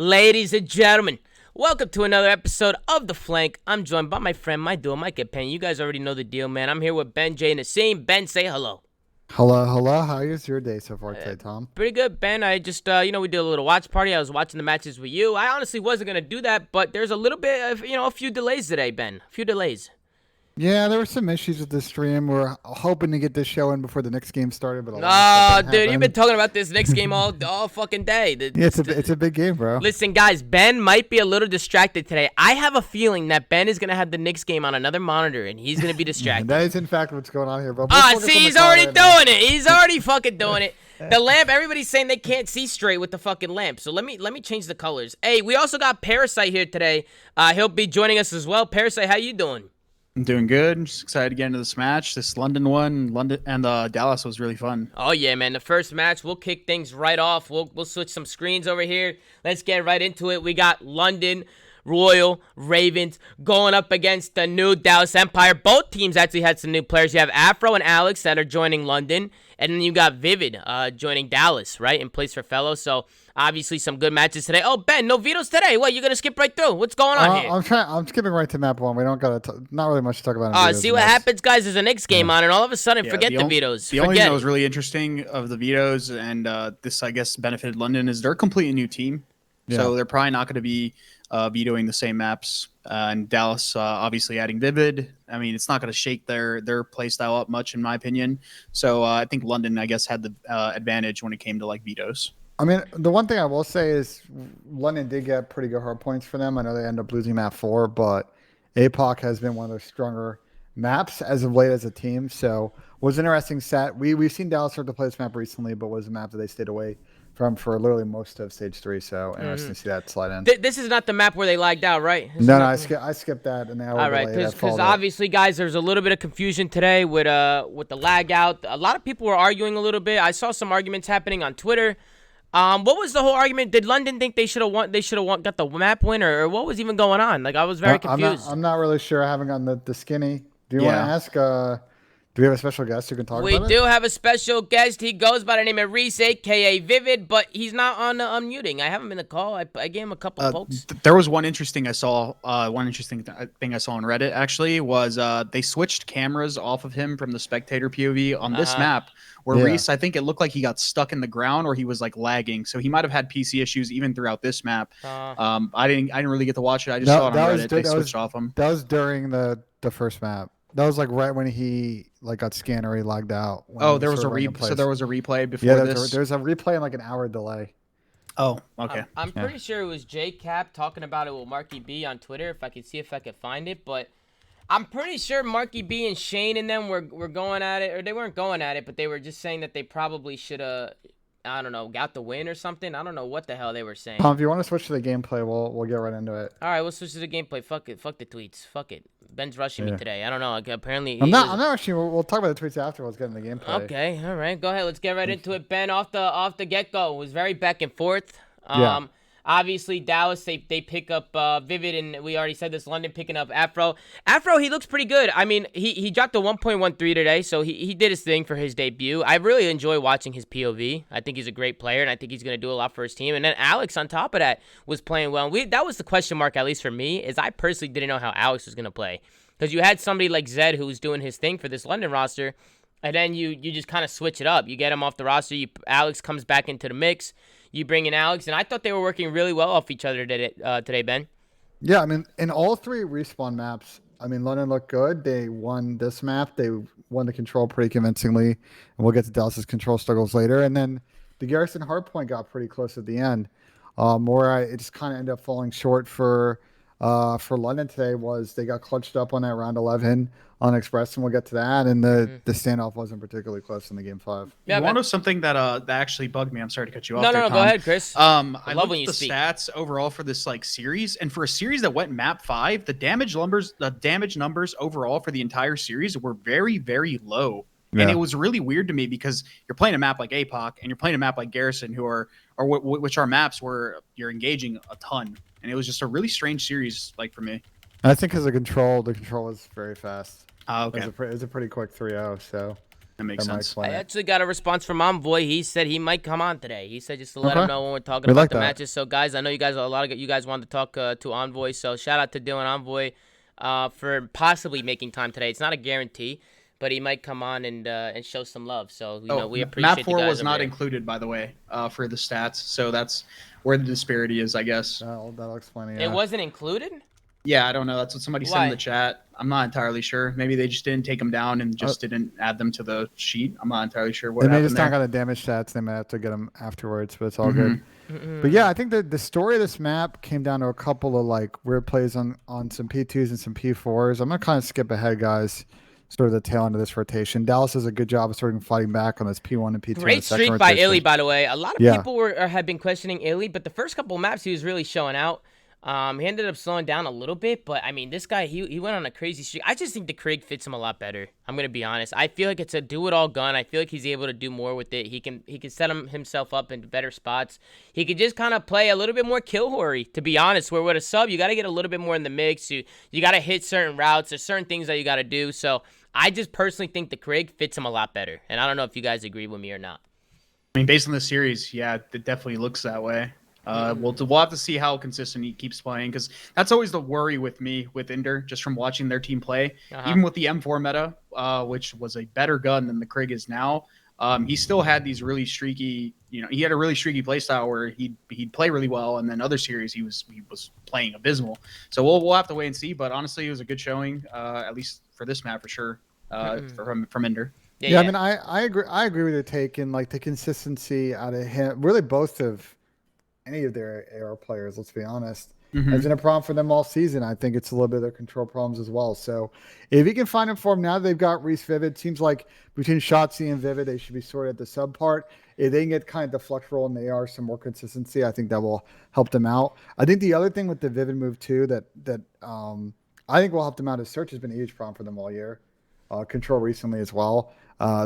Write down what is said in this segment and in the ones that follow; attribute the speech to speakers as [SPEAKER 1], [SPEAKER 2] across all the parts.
[SPEAKER 1] Ladies and gentlemen, welcome to another episode of The Flank. I'm joined by my friend, my duo, Mike Penn. You guys already know the deal, man. I'm here with Ben, Jay, and Nassim. Ben, say hello.
[SPEAKER 2] Hello. How is your day so far today, Tom?
[SPEAKER 1] Pretty good, Ben. I just, we did a little watch party. I was watching the matches with you. I honestly wasn't going to do that, but there's a little bit of, a few delays today, Ben. A few delays.
[SPEAKER 2] Yeah, there were some issues with the stream. We're hoping to get this show in before the next game started, but
[SPEAKER 1] Dude, you've been talking about this next game all fucking day.
[SPEAKER 2] Yeah, it's a big game, bro.
[SPEAKER 1] Listen, guys, Ben might be a little distracted today. I have a feeling that Ben is going to have the Knicks game on another monitor, and he's going to be distracted.
[SPEAKER 2] That is, in fact, what's going on here, bro.
[SPEAKER 1] See, he's already doing it. He's already fucking doing it. The lamp, everybody's saying they can't see straight with the fucking lamp. So let me change the colors. Hey, we also got Parasite here today. He'll be joining us as well. Parasite, how you doing?
[SPEAKER 3] I'm doing good. I'm just excited to get into this match. This London and Dallas was really fun.
[SPEAKER 1] Oh yeah, man. The first match, we'll kick things right off. We'll switch some screens over here. Let's get right into it. We got London Royal Ravens going up against the new Dallas Empire. Both teams actually had some new players. You have Afro and Alex that are joining London, and then you got Vivid joining Dallas, right, in place for Fellow. So obviously some good matches today. Oh, Ben, no vetoes today. What, you're gonna skip right through? What's going on here?
[SPEAKER 2] I'm skipping right to map one. We don't got not really much to talk about.
[SPEAKER 1] See what happens, guys. There's a Knicks game on, and all of a sudden, forget the vetoes.
[SPEAKER 3] The only thing that was really interesting of the vetoes, and this I guess benefited London, is they're a completely new team, so they're probably not going to be vetoing the same maps. And Dallas, obviously adding Vivid. I mean, it's not going to shake their play style up much, in my opinion. So I think London, I guess, had the advantage when it came to like vetoes.
[SPEAKER 2] I mean, the one thing I will say is London did get pretty good hard points for them. I know they ended up losing map 4, but APOC has been one of their stronger maps as of late as a team. So it was an interesting set. We've seen Dallas start to play this map recently, but was a map that they stayed away from for literally most of stage 3. So interesting to see that slide in.
[SPEAKER 1] This is not the map where they lagged out, right?
[SPEAKER 2] No, I skipped that an hour.
[SPEAKER 1] All right, because obviously, guys, there's a little bit of confusion today with the lag out. A lot of people were arguing a little bit. I saw some arguments happening on Twitter. What was the whole argument? Did London think they should have won? They should have got the map winner, or what was even going on? Like, I was very confused.
[SPEAKER 2] I'm not really sure. I haven't gotten the skinny. Do you want to ask? Do we have a special guest who can talk about it?
[SPEAKER 1] We do have a special guest. He goes by the name of Reese, a.k.a. Vivid, but he's not on the unmuting. I have him in the call. I gave him a couple pokes.
[SPEAKER 3] There was one interesting thing I saw on Reddit, actually, was they switched cameras off of him from the spectator POV on this map, where Reese, I think it looked like he got stuck in the ground or he was like lagging. So he might have had PC issues even throughout this map. I didn't really get to watch it. I just saw it on Reddit. They switched off him.
[SPEAKER 2] That was during the first map. That was like right when he got scanned or he logged out.
[SPEAKER 3] Oh, there was a replay. So there was a replay before this.
[SPEAKER 2] There's a replay in like an hour delay.
[SPEAKER 3] Oh, okay.
[SPEAKER 1] I'm pretty sure it was J Cap talking about it with Marky B on Twitter. If I could see if I could find it, but I'm pretty sure Marky B and Shane and them were going at it, or they weren't going at it, but they were just saying that they probably should have, I don't know, got the win or something. I don't know what the hell they were saying.
[SPEAKER 2] If you want to switch to the gameplay, we'll get right into it.
[SPEAKER 1] All right, we'll switch to the gameplay. Fuck it. Fuck the tweets. Fuck it. Ben's rushing me today. I don't know. Like, apparently,
[SPEAKER 2] I'm not rushing. We'll talk about the tweets after. Let's get into the gameplay.
[SPEAKER 1] Okay. All right. Go ahead. Let's get right into it. Ben, off the get go, was very back and forth. Obviously, Dallas, they pick up Vivid, and we already said this, London picking up Afro. Afro, he looks pretty good. I mean, he dropped a 1.13 today, so he did his thing for his debut. I really enjoy watching his POV. I think he's a great player, and I think he's going to do a lot for his team. And then Alex, on top of that, was playing well. That was the question mark, at least for me, is I personally didn't know how Alex was going to play. Because you had somebody like Zed who was doing his thing for this London roster, and then you just kind of switch it up. You get him off the roster. Alex comes back into the mix. You bring in Alex, and I thought they were working really well off each other today, Ben.
[SPEAKER 2] Yeah, I mean, in all 3 respawn maps, I mean, London looked good. They won this map. They won the control pretty convincingly, and we'll get to Dallas's control struggles later. And then the Garrison hardpoint got pretty close at the end, where it just kind of ended up falling short for London today. Was they got clutched up on that round 11 on Express, and we'll get to that. And the standoff wasn't particularly close in the game 5.
[SPEAKER 3] Yeah, you want to know something that actually bugged me? I'm sorry to cut you off.
[SPEAKER 1] No,
[SPEAKER 3] Tom.
[SPEAKER 1] go ahead, Chris.
[SPEAKER 3] I
[SPEAKER 1] love
[SPEAKER 3] looked
[SPEAKER 1] when
[SPEAKER 3] at
[SPEAKER 1] you
[SPEAKER 3] the
[SPEAKER 1] speak.
[SPEAKER 3] stats overall for this like series, and for a series that went map 5, the damage numbers overall for the entire series were very, very low. Yeah. And it was really weird to me because you're playing a map like APOC and you're playing a map like Garrison, which are maps where you're engaging a ton. And it was just a really strange series, like, for me.
[SPEAKER 2] I think because the control was very fast.
[SPEAKER 3] Okay.
[SPEAKER 2] It was a pretty quick 3-0, so.
[SPEAKER 3] That makes sense.
[SPEAKER 1] I actually got a response from Envoy. He said he might come on today. He said just to let him know when we're talking about the matches. So guys, I know you guys you guys wanted to talk to Envoy. So shout out to Dylan Envoy for possibly making time today. It's not a guarantee, but he might come on and show some love. So we appreciate
[SPEAKER 3] map 4
[SPEAKER 1] you guys
[SPEAKER 3] was not
[SPEAKER 1] there.
[SPEAKER 3] included, by the way, for the stats. So that's where the disparity is, I guess.
[SPEAKER 2] That'll explain it.
[SPEAKER 1] It wasn't included?
[SPEAKER 3] Yeah, I don't know. That's what somebody said in the chat. I'm not entirely sure. Maybe they just didn't take them down and just didn't add them to the sheet. I'm not entirely sure what happened.
[SPEAKER 2] They may just not got the damage stats. They might have to get them afterwards, but it's all good. But yeah, I think the story of this map came down to a couple of like weird plays on some P2s and some P4s. I'm gonna kind of skip ahead, guys. Sort of the tail end of this rotation. Dallas does a good job of sort of fighting back on this P1 and P2.
[SPEAKER 1] Great streak by Illy, by the way. A lot of people have been questioning Illy, but the first couple maps he was really showing out. He ended up slowing down a little bit, but I mean, this guy, he went on a crazy streak. I just think the Krieg fits him a lot better. I'm gonna be honest. I feel like it's a do-it-all gun. I feel like he's able to do more with it. He can set himself up in better spots. He could just kind of play a little bit more kill hoary, to be honest. Where with a sub, you got to get a little bit more in the mix. You got to hit certain routes. There's certain things that you got to do. So I just personally think the Krieg fits him a lot better, and I don't know if you guys agree with me or not.
[SPEAKER 3] I mean, based on the series, yeah, it definitely looks that way. We'll have to see how consistent he keeps playing, because that's always the worry with me with Ender, just from watching their team play. Even with the M4 meta, which was a better gun than the Krieg is now, he still had these really streaky. He had a really streaky play style where he'd play really well, and then other series he was playing abysmal. So we'll have to wait and see. But honestly, it was a good showing, at least for this map for sure, from Ender.
[SPEAKER 2] Yeah, I mean, I agree with your take, and like the consistency out of him. Really, both of any of their AR players, let's be honest, has been a problem for them all season. I think it's a little bit of their control problems as well. So if he can find a form now, they've got Reese Vivid. Seems like between Shotzi and Vivid, they should be sorted at the sub part. If they can get kind of the flex roll and they are some more consistency, I think that will help them out. I think the other thing with the Vivid move too that I think will help them out is search has been a huge problem for them all year. Control recently as well.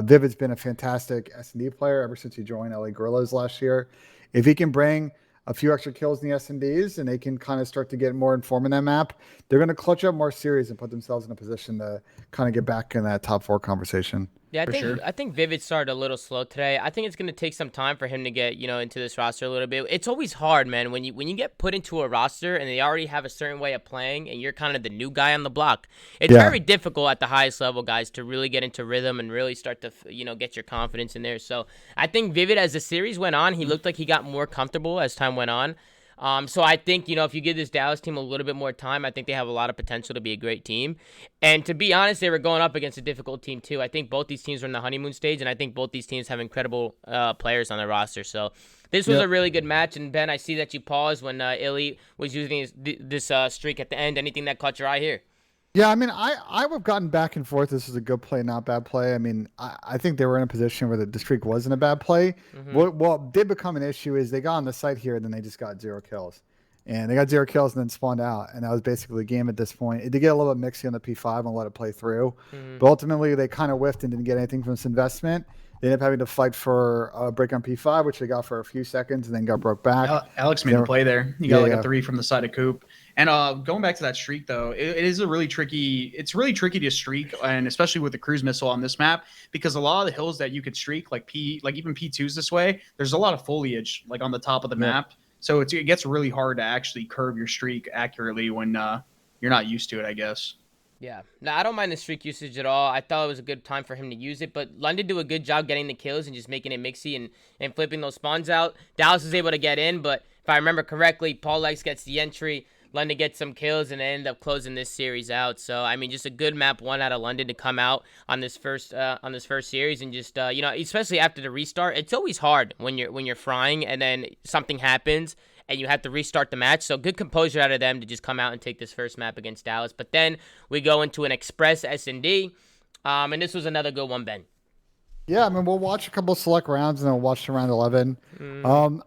[SPEAKER 2] Vivid's been a fantastic S&D player ever since he joined LA Gorillas last year. If he can bring a few extra kills in the S&Ds and they can kind of start to get more informed in that map, they're going to clutch up more series and put themselves in a position to kind of get back in that top 4 conversation.
[SPEAKER 1] Yeah, I think Vivid started a little slow today. I think it's going to take some time for him to get, into this roster a little bit. It's always hard, man, when you get put into a roster and they already have a certain way of playing and you're kind of the new guy on the block. It's very difficult at the highest level, guys, to really get into rhythm and really start to, get your confidence in there. So I think Vivid, as the series went on, he looked like he got more comfortable as time went on. So I think, if you give this Dallas team a little bit more time, I think they have a lot of potential to be a great team. And to be honest, they were going up against a difficult team too. I think both these teams were in the honeymoon stage, and I think both these teams have incredible players on their roster. So this was a really good match. And Ben, I see that you paused when Illy was using this streak at the end. Anything that caught your eye here?
[SPEAKER 2] Yeah, I mean, I would have gotten back and forth. This is a good play, not bad play. I mean, I think they were in a position where the streak wasn't a bad play. What did become an issue is they got on the site here, and then they just got 0 kills. And they got 0 kills and then spawned out. And that was basically the game at this point. It did get a little bit mixy on the P5 and let it play through. But ultimately, they kind of whiffed and didn't get anything from this investment. They ended up having to fight for a break on P5, which they got for a few seconds and then got broke back.
[SPEAKER 3] Alex made the play there. He got a 3 from the side of Coop. And going back to that streak, though, it is a really tricky. It's really tricky to streak, and especially with the cruise missile on this map, because a lot of the hills that you could streak, like even P2s this way, there's a lot of foliage like on the top of the map, so it gets really hard to actually curve your streak accurately when you're not used to it, I guess.
[SPEAKER 1] Yeah. No, I don't mind the streak usage at all. I thought it was a good time for him to use it, but London did a good job getting the kills and just making it mixy and flipping those spawns out. Dallas was able to get in, but if I remember correctly, Paul Lex gets the entry. London gets some kills and they end up closing this series out. So I mean, just a good map one out of London to come out on this first series, and just especially after the restart, it's always hard when you're frying and then something happens and you have to restart the match. So good composure out of them to just come out and take this first map against Dallas. But then we go into an Express S&D, and this was another good one, Ben.
[SPEAKER 2] Yeah, I mean, we'll watch a couple of select rounds and then we'll watch round 11.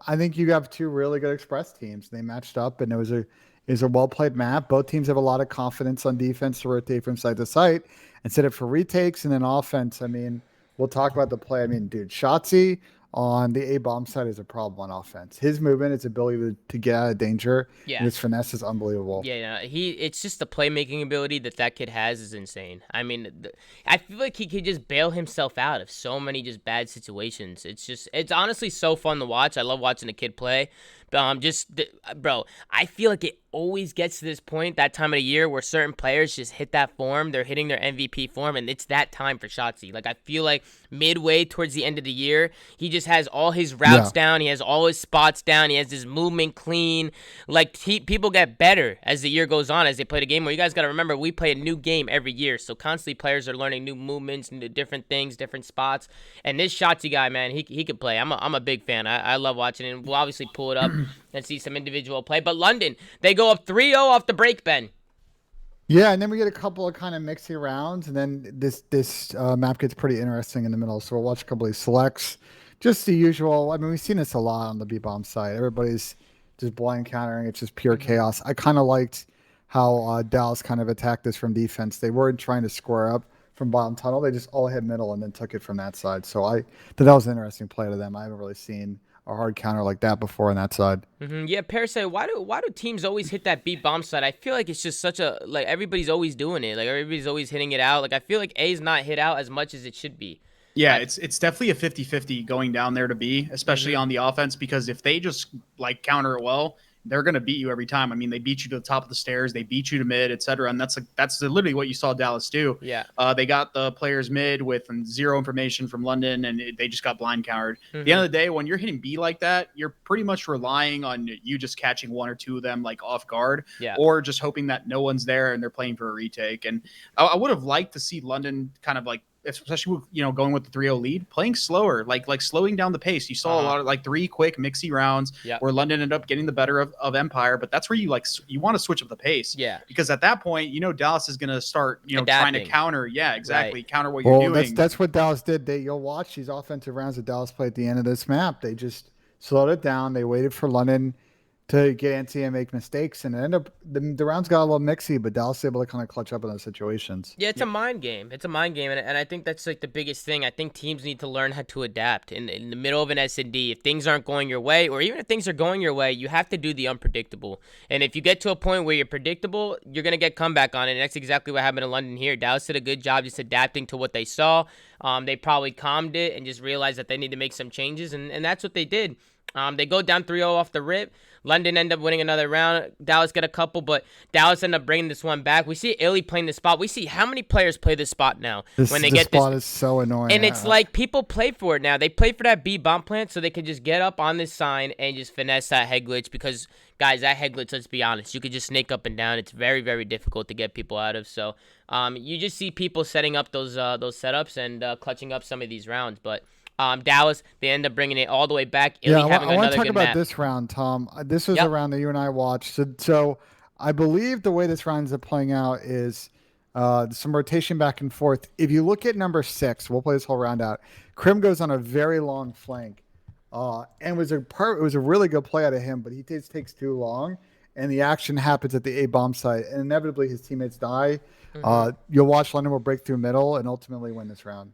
[SPEAKER 2] I think you have 2 really good Express teams. They matched up, and it was a well-played map. Both teams have a lot of confidence on defense to rotate from site to site and set it for retakes. And then offense, I mean, we'll talk about the play. I mean, dude, Shotzi on the A bomb side is a problem on offense. His movement, his ability to get out of danger, and his finesse is unbelievable.
[SPEAKER 1] Yeah, it's just the playmaking ability that kid has is insane. I mean, I feel like he could just bail himself out of so many just bad situations. It's honestly so fun to watch. I love watching a kid play. Bro, I feel like it always gets to this point, that time of the year, where certain players just hit that form. They're hitting their MVP form, and it's that time for Shotzi. Like, I feel like midway towards the end of the year, he just has all his routes down. He has all his spots down. He has his movement clean. Like, people get better as the year goes on, as they play the game. Well, you guys got to remember, we play a new game every year, so constantly players are learning new movements, new different things, different spots. And this Shotzi guy, man, he could play. I'm a big fan. I love watching it. And we'll obviously pull it up and see some individual play. But London, they go up 3-0 off the break, Ben.
[SPEAKER 2] Yeah, and then we get a couple of kind of mixy rounds, and then this map gets pretty interesting in the middle. So we'll watch a couple of these selects. Just the usual. I mean, we've seen this a lot on the B-bomb side. Everybody's just blind countering. It's just pure chaos. I kind of liked how Dallas kind of attacked this from defense. They weren't trying to square up from bottom tunnel. They just all hit middle and then took it from that side. So I thought that was an interesting play to them. I haven't really seen a hard counter like that before on that side.
[SPEAKER 1] Yeah, Parasite, why do teams always hit that B bomb side? I feel like it's just such a, like, everybody's always doing it. Like, everybody's always hitting it out. Like, I feel like A's not hit out as much as it should be.
[SPEAKER 3] Yeah, it's definitely a 50-50 going down there to B, especially on the offense, because if they just like counter it well, they're going to beat you every time. I mean, they beat you to the top of the stairs, they beat you to mid, etc. And that's literally what you saw Dallas do.
[SPEAKER 1] Yeah.
[SPEAKER 3] They got the players mid with zero information from London, and they just got blind countered. At the end of the day, when you're hitting B like that, you're pretty much relying on you just catching one or two of them like off guard, or just hoping that no one's there and they're playing for a retake. And I would have liked to see London kind of like, especially with, going with the 3-0 lead, playing slower, like slowing down the pace. You saw a lot of like 3 quick mixy rounds where London ended up getting the better of Empire, but that's where you want to switch up the pace.
[SPEAKER 1] Yeah.
[SPEAKER 3] Because at that point, Dallas is going to start,
[SPEAKER 1] adapting,
[SPEAKER 3] trying to counter. Yeah, exactly. Right. Counter what you're doing.
[SPEAKER 2] That's what Dallas did. You'll watch these offensive rounds that Dallas played at the end of this map. They just slowed it down. They waited for London to get antsy and make mistakes, and end up the rounds got a little mixy, but Dallas was able to kind of clutch up in those situations.
[SPEAKER 1] Yeah, it's a mind game. It's a mind game, and I think that's like the biggest thing. I think teams need to learn how to adapt in the middle of an S&D. If things aren't going your way, or even if things are going your way, you have to do the unpredictable. And if you get to a point where you're predictable, you're gonna get comeback on it. And that's exactly what happened in London here. Dallas did a good job just adapting to what they saw. They probably calmed it and just realized that they need to make some changes, and that's what they did. They go down 3-0 off the rip. London end up winning another round. Dallas got a couple, but Dallas end up bringing this one back. We see Illy playing this spot. We see how many players play this spot now.
[SPEAKER 2] This spot is so annoying.
[SPEAKER 1] And it's like people play for it now. They play for that B bomb plant so they can just get up on this sign and just finesse that head glitch because, guys, that head glitch, let's be honest, you could just snake up and down. It's very, very difficult to get people out of. So you just see people setting up those setups and clutching up some of these rounds. But Dallas, they end up bringing it all the way back.
[SPEAKER 2] I want to talk about this round, Tom. This was a round that you and I watched. So I believe the way this round is playing out is some rotation back and forth. If you look at number 6, we'll play this whole round out. Krim goes on a very long flank, and it was a really good play out of him, but he just takes too long, and the action happens at the A bomb site, and inevitably his teammates die. You'll watch London will break through middle and ultimately win this round.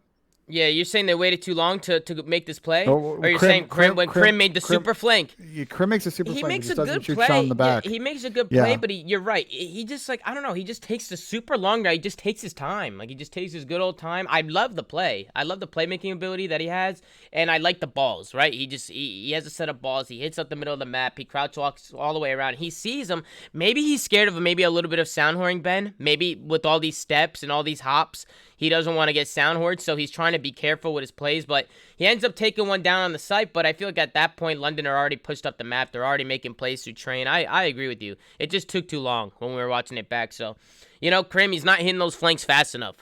[SPEAKER 1] Yeah, you're saying they waited too long to make this play? Or you're saying Krim made the super flank?
[SPEAKER 2] Yeah, Krim makes a super flank.
[SPEAKER 1] He makes a good
[SPEAKER 2] play.
[SPEAKER 1] Yeah, he makes a good play, but you're right. He just, like, I don't know, he just takes the super long guy. He just takes his time. Like, he just takes his good old time. I love the play. I love the playmaking ability that he has, and I like the balls, right? He has a set of balls. He hits up the middle of the map. He crouch walks all the way around. He sees him. Maybe he's scared of maybe a little bit of sound whoring, Ben. Maybe with all these steps and all these hops, he doesn't want to get sound hoard, so he's trying to be careful with his plays, but he ends up taking one down on the site. But I feel like at that point, London are already pushed up the map. They're already making plays through train. I agree with you. It just took too long when we were watching it back. So, Krim, he's not hitting those flanks fast enough.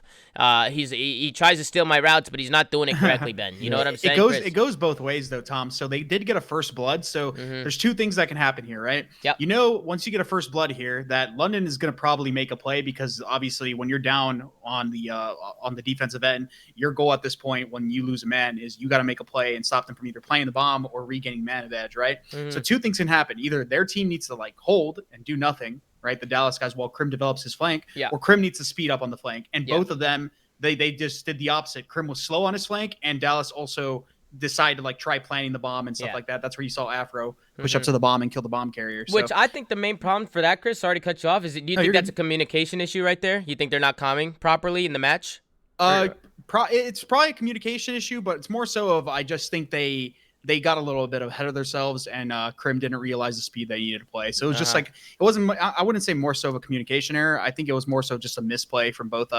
[SPEAKER 1] He tries to steal my routes, but he's not doing it correctly, Ben. You know what I'm saying?
[SPEAKER 3] It goes both ways, though, Tom. So they did get a first blood. So there's two things that can happen here, right?
[SPEAKER 1] Yep.
[SPEAKER 3] Once you get a first blood here, that London is going to probably make a play because obviously when you're down on the defensive end, your goal at this point when you lose a man is you got to make a play and stop them from either playing the bomb or regaining man advantage, right? So two things can happen. Either their team needs to like hold and do nothing, right? The Dallas guys, while Krim develops his flank, or Krim needs to speed up on the flank. And both of them, they just did the opposite. Krim was slow on his flank, and Dallas also decide to like try planting the bomb and stuff
[SPEAKER 1] Yeah.
[SPEAKER 3] like that. That's where you saw Afro push up to the bomb and kill the bomb carrier.
[SPEAKER 1] Which I think the main problem for that, Chris, sorry to cut you off, is do you think that's a
[SPEAKER 3] good.
[SPEAKER 1] communication issue right there? You think they're not calming properly in the match?
[SPEAKER 3] It's probably a communication issue, but it's more so of I just think they got a little bit ahead of themselves, and Krim didn't realize the speed they needed to play. So it was just like it wasn't. I wouldn't say more so of a communication error. I think it was more so just a misplay from both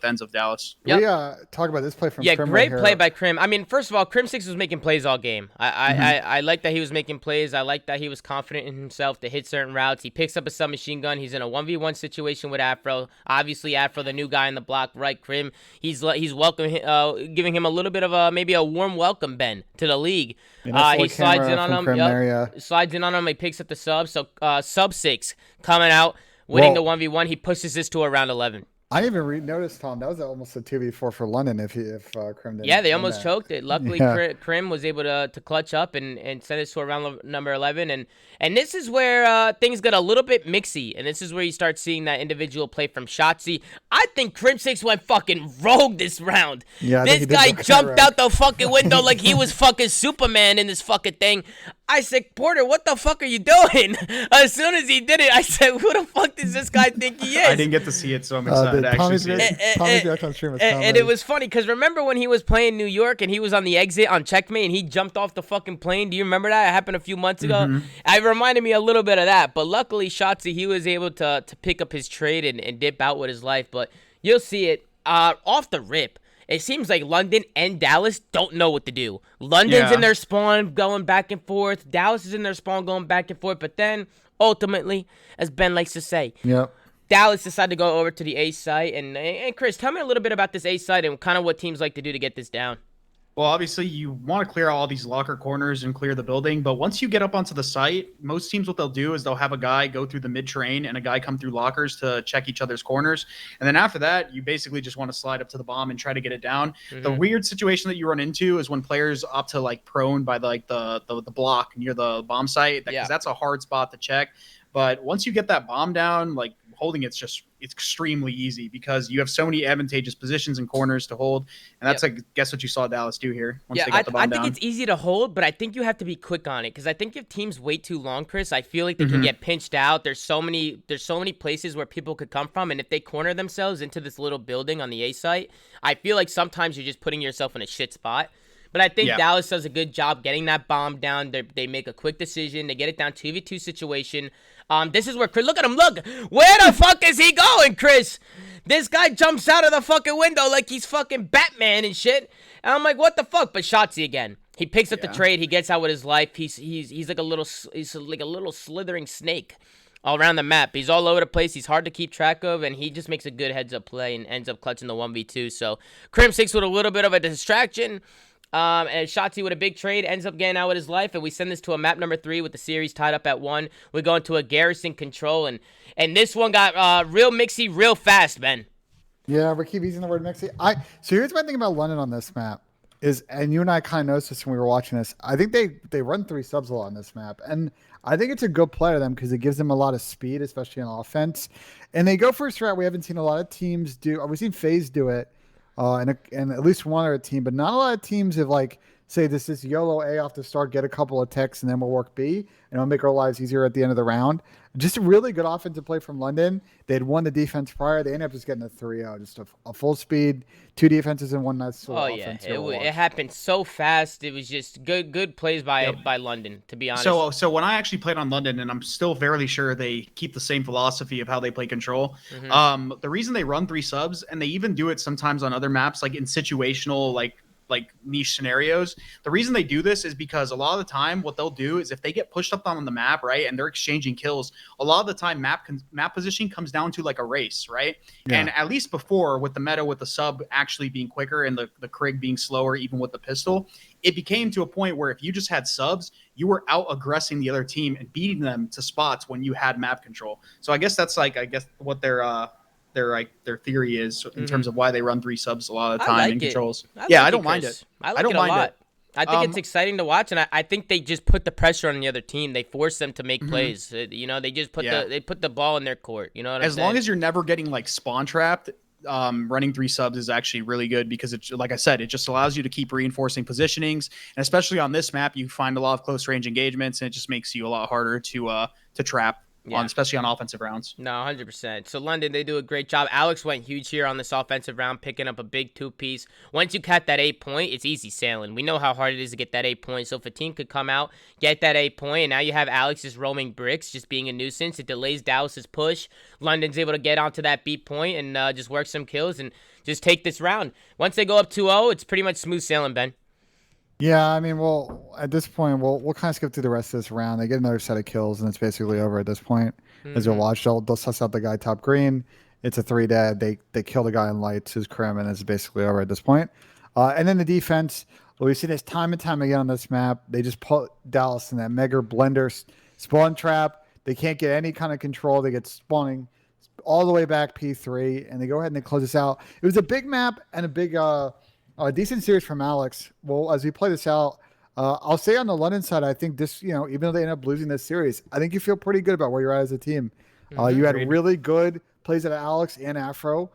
[SPEAKER 3] ends of Dallas.
[SPEAKER 2] Yep. We talk about this play from Krim
[SPEAKER 1] great
[SPEAKER 2] right
[SPEAKER 1] play
[SPEAKER 2] here.
[SPEAKER 1] by Krim. I mean, first of all, Crim6 was making plays all game. I like that he was making plays. I like that he was confident in himself to hit certain routes. He picks up a submachine gun. He's in a 1v1 situation with Afro. Obviously, Afro, the new guy in the block, right? Krim, he's welcoming, giving him a little bit of maybe a warm welcome, Ben, to the league. He slides in on him. Slides in on him. He picks up the sub. So sub 6 coming out, winning the 1v1. He pushes this to around 11.
[SPEAKER 2] I didn't even notice, Tom. That was almost a 2v4 for London if Krim didn't.
[SPEAKER 1] Yeah, they almost choked it. Luckily, Krim was able to clutch up and send it to around number 11. And this is where things get a little bit mixy. And this is where you start seeing that individual play from Shotzzy. I think Crim6 went fucking rogue this round.
[SPEAKER 2] Yeah,
[SPEAKER 1] this guy jumped out the fucking window like he was fucking Superman in this fucking thing. I said, Porter, what the fuck are you doing? As soon as he did it, I said, who the fuck does this guy think he is?
[SPEAKER 3] I didn't get to see it, so I'm excited to actually see it.
[SPEAKER 1] And it was funny, because remember when he was playing New York and he was on the exit on Checkmate and he jumped off the fucking plane? Do you remember that? It happened a few months ago. It reminded me a little bit of that. But luckily, Shotzzy, he was able to pick up his trade and dip out with his life. But you'll see it off the rip. It seems like London and Dallas don't know what to do. London's in their spawn going back and forth. Dallas is in their spawn going back and forth. But then, ultimately, as Ben likes to say, Dallas decided to go over to the A site. And Chris, tell me a little bit about this A site and kind of what teams like to do to get this down.
[SPEAKER 3] Well, obviously, you want to clear all these locker corners and clear the building. But once you get up onto the site, most teams, what they'll do is they'll have a guy go through the mid-terrain and a guy come through lockers to check each other's corners. And then after that, you basically just want to slide up to the bomb and try to get it down. The weird situation that you run into is when players opt to like prone by the block near the bomb site, because that's a hard spot to check. But once you get that bomb down, like holding it's extremely easy because you have so many advantageous positions and corners to hold. And that's I guess what you saw Dallas do here once they got the bomb down.
[SPEAKER 1] I think it's easy to hold, but I think you have to be quick on it, because I think if teams wait too long, Chris, I feel like they can get pinched out. There's so many places where people could come from, and if they corner themselves into this little building on the A site, I feel like sometimes you're just putting yourself in a shit spot. But I think Dallas does a good job getting that bomb down. They make a quick decision. They get it down 2v2 situation. This is where Chris, look at him, look. Where the fuck is he going, Chris? This guy jumps out of the fucking window like he's fucking Batman and shit. And I'm like, what the fuck? But Shotzzy again. He picks up the trade. He gets out with his life. He's like a little slithering snake all around the map. He's all over the place. He's hard to keep track of, and he just makes a good heads-up play and ends up clutching the 1v2. So Crim6 with a little bit of a distraction. And Shotzzy with a big trade ends up getting out with his life, and we send this to a map number 3 with the series tied up at 1. We go into a garrison control, and this one got real mixy real fast, Ben.
[SPEAKER 2] Yeah, we keep using the word mixy. So here's my thing about London on this map is, and you and I kind of noticed this when we were watching this, I think they run 3 subs a lot on this map, and I think it's a good play to them because it gives them a lot of speed, especially on offense. And they go for a strat we haven't seen a lot of teams do. We've seen FaZe do it. And at least one other team, but not a lot of teams have like say this is YOLO A off the start, get a couple of techs, and then we'll work B, and it'll make our lives easier at the end of the round. Just a really good offensive play from London. They had won the defense prior. They ended up just getting a 3-0, just a full speed, 2 defenses and 1 nice offense.
[SPEAKER 1] It happened so fast. It was just good plays by London, to be honest.
[SPEAKER 3] So when I actually played on London, and I'm still fairly sure they keep the same philosophy of how they play control. The reason they run 3 subs, and they even do it sometimes on other maps, like in situational like niche scenarios. The reason they do this is because a lot of the time what they'll do is if they get pushed up on the map, right, and they're exchanging kills, a lot of the time map position comes down to like a race, right? Yeah. And at least before, with the meta with the sub actually being quicker and the Krig being slower, even with the pistol, it became to a point where if you just had subs, you were out aggressing the other team and beating them to spots when you had map control. So I guess that's like what their theory is in terms of why they run 3 subs a lot of the time in controls.
[SPEAKER 1] I don't mind it. I don't mind it. I think it's exciting to watch, and I think they just put the pressure on the other team. They force them to make plays. They just put the ball in their court. You know what I'm saying?
[SPEAKER 3] As long as you're never getting like spawn trapped, running 3 subs is actually really good because it, like I said, it just allows you to keep reinforcing positionings, and especially on this map, you find a lot of close range engagements, and it just makes you a lot harder to trap. Yeah. Especially on offensive rounds.
[SPEAKER 1] No, 100%. So London, they do a great job. Alex went huge here on this offensive round, picking up a big 2-piece. Once you cut that 8 point, it's easy sailing. We know how hard it is to get that 8 point. So if a team could come out, get that 8 point, and now you have Alex just roaming bricks, just being a nuisance. It delays Dallas's push. London's able to get onto that B point and just work some kills and just take this round. Once they go up 2-0, it's pretty much smooth sailing, Ben.
[SPEAKER 2] Yeah, I mean, well, at this point, we'll kind of skip through the rest of this round. They get another set of kills, and it's basically over at this point. As you'll watch, they'll suss out the guy top green. It's a 3 dead. They kill the guy in lights, who's Krim, and it's basically over at this point. And then the defense, well, we've seen this time and time again on this map. They just put Dallas in that mega blender spawn trap. They can't get any kind of control. They get spawning all the way back P3, and they go ahead and they close this out. It was a big map and a big... a decent series from Alex. Well, as we play this out, I'll say on the London side, I think this, even though they end up losing this series, I think you feel pretty good about where you're at as a team. You had really good plays out of Alex and Afro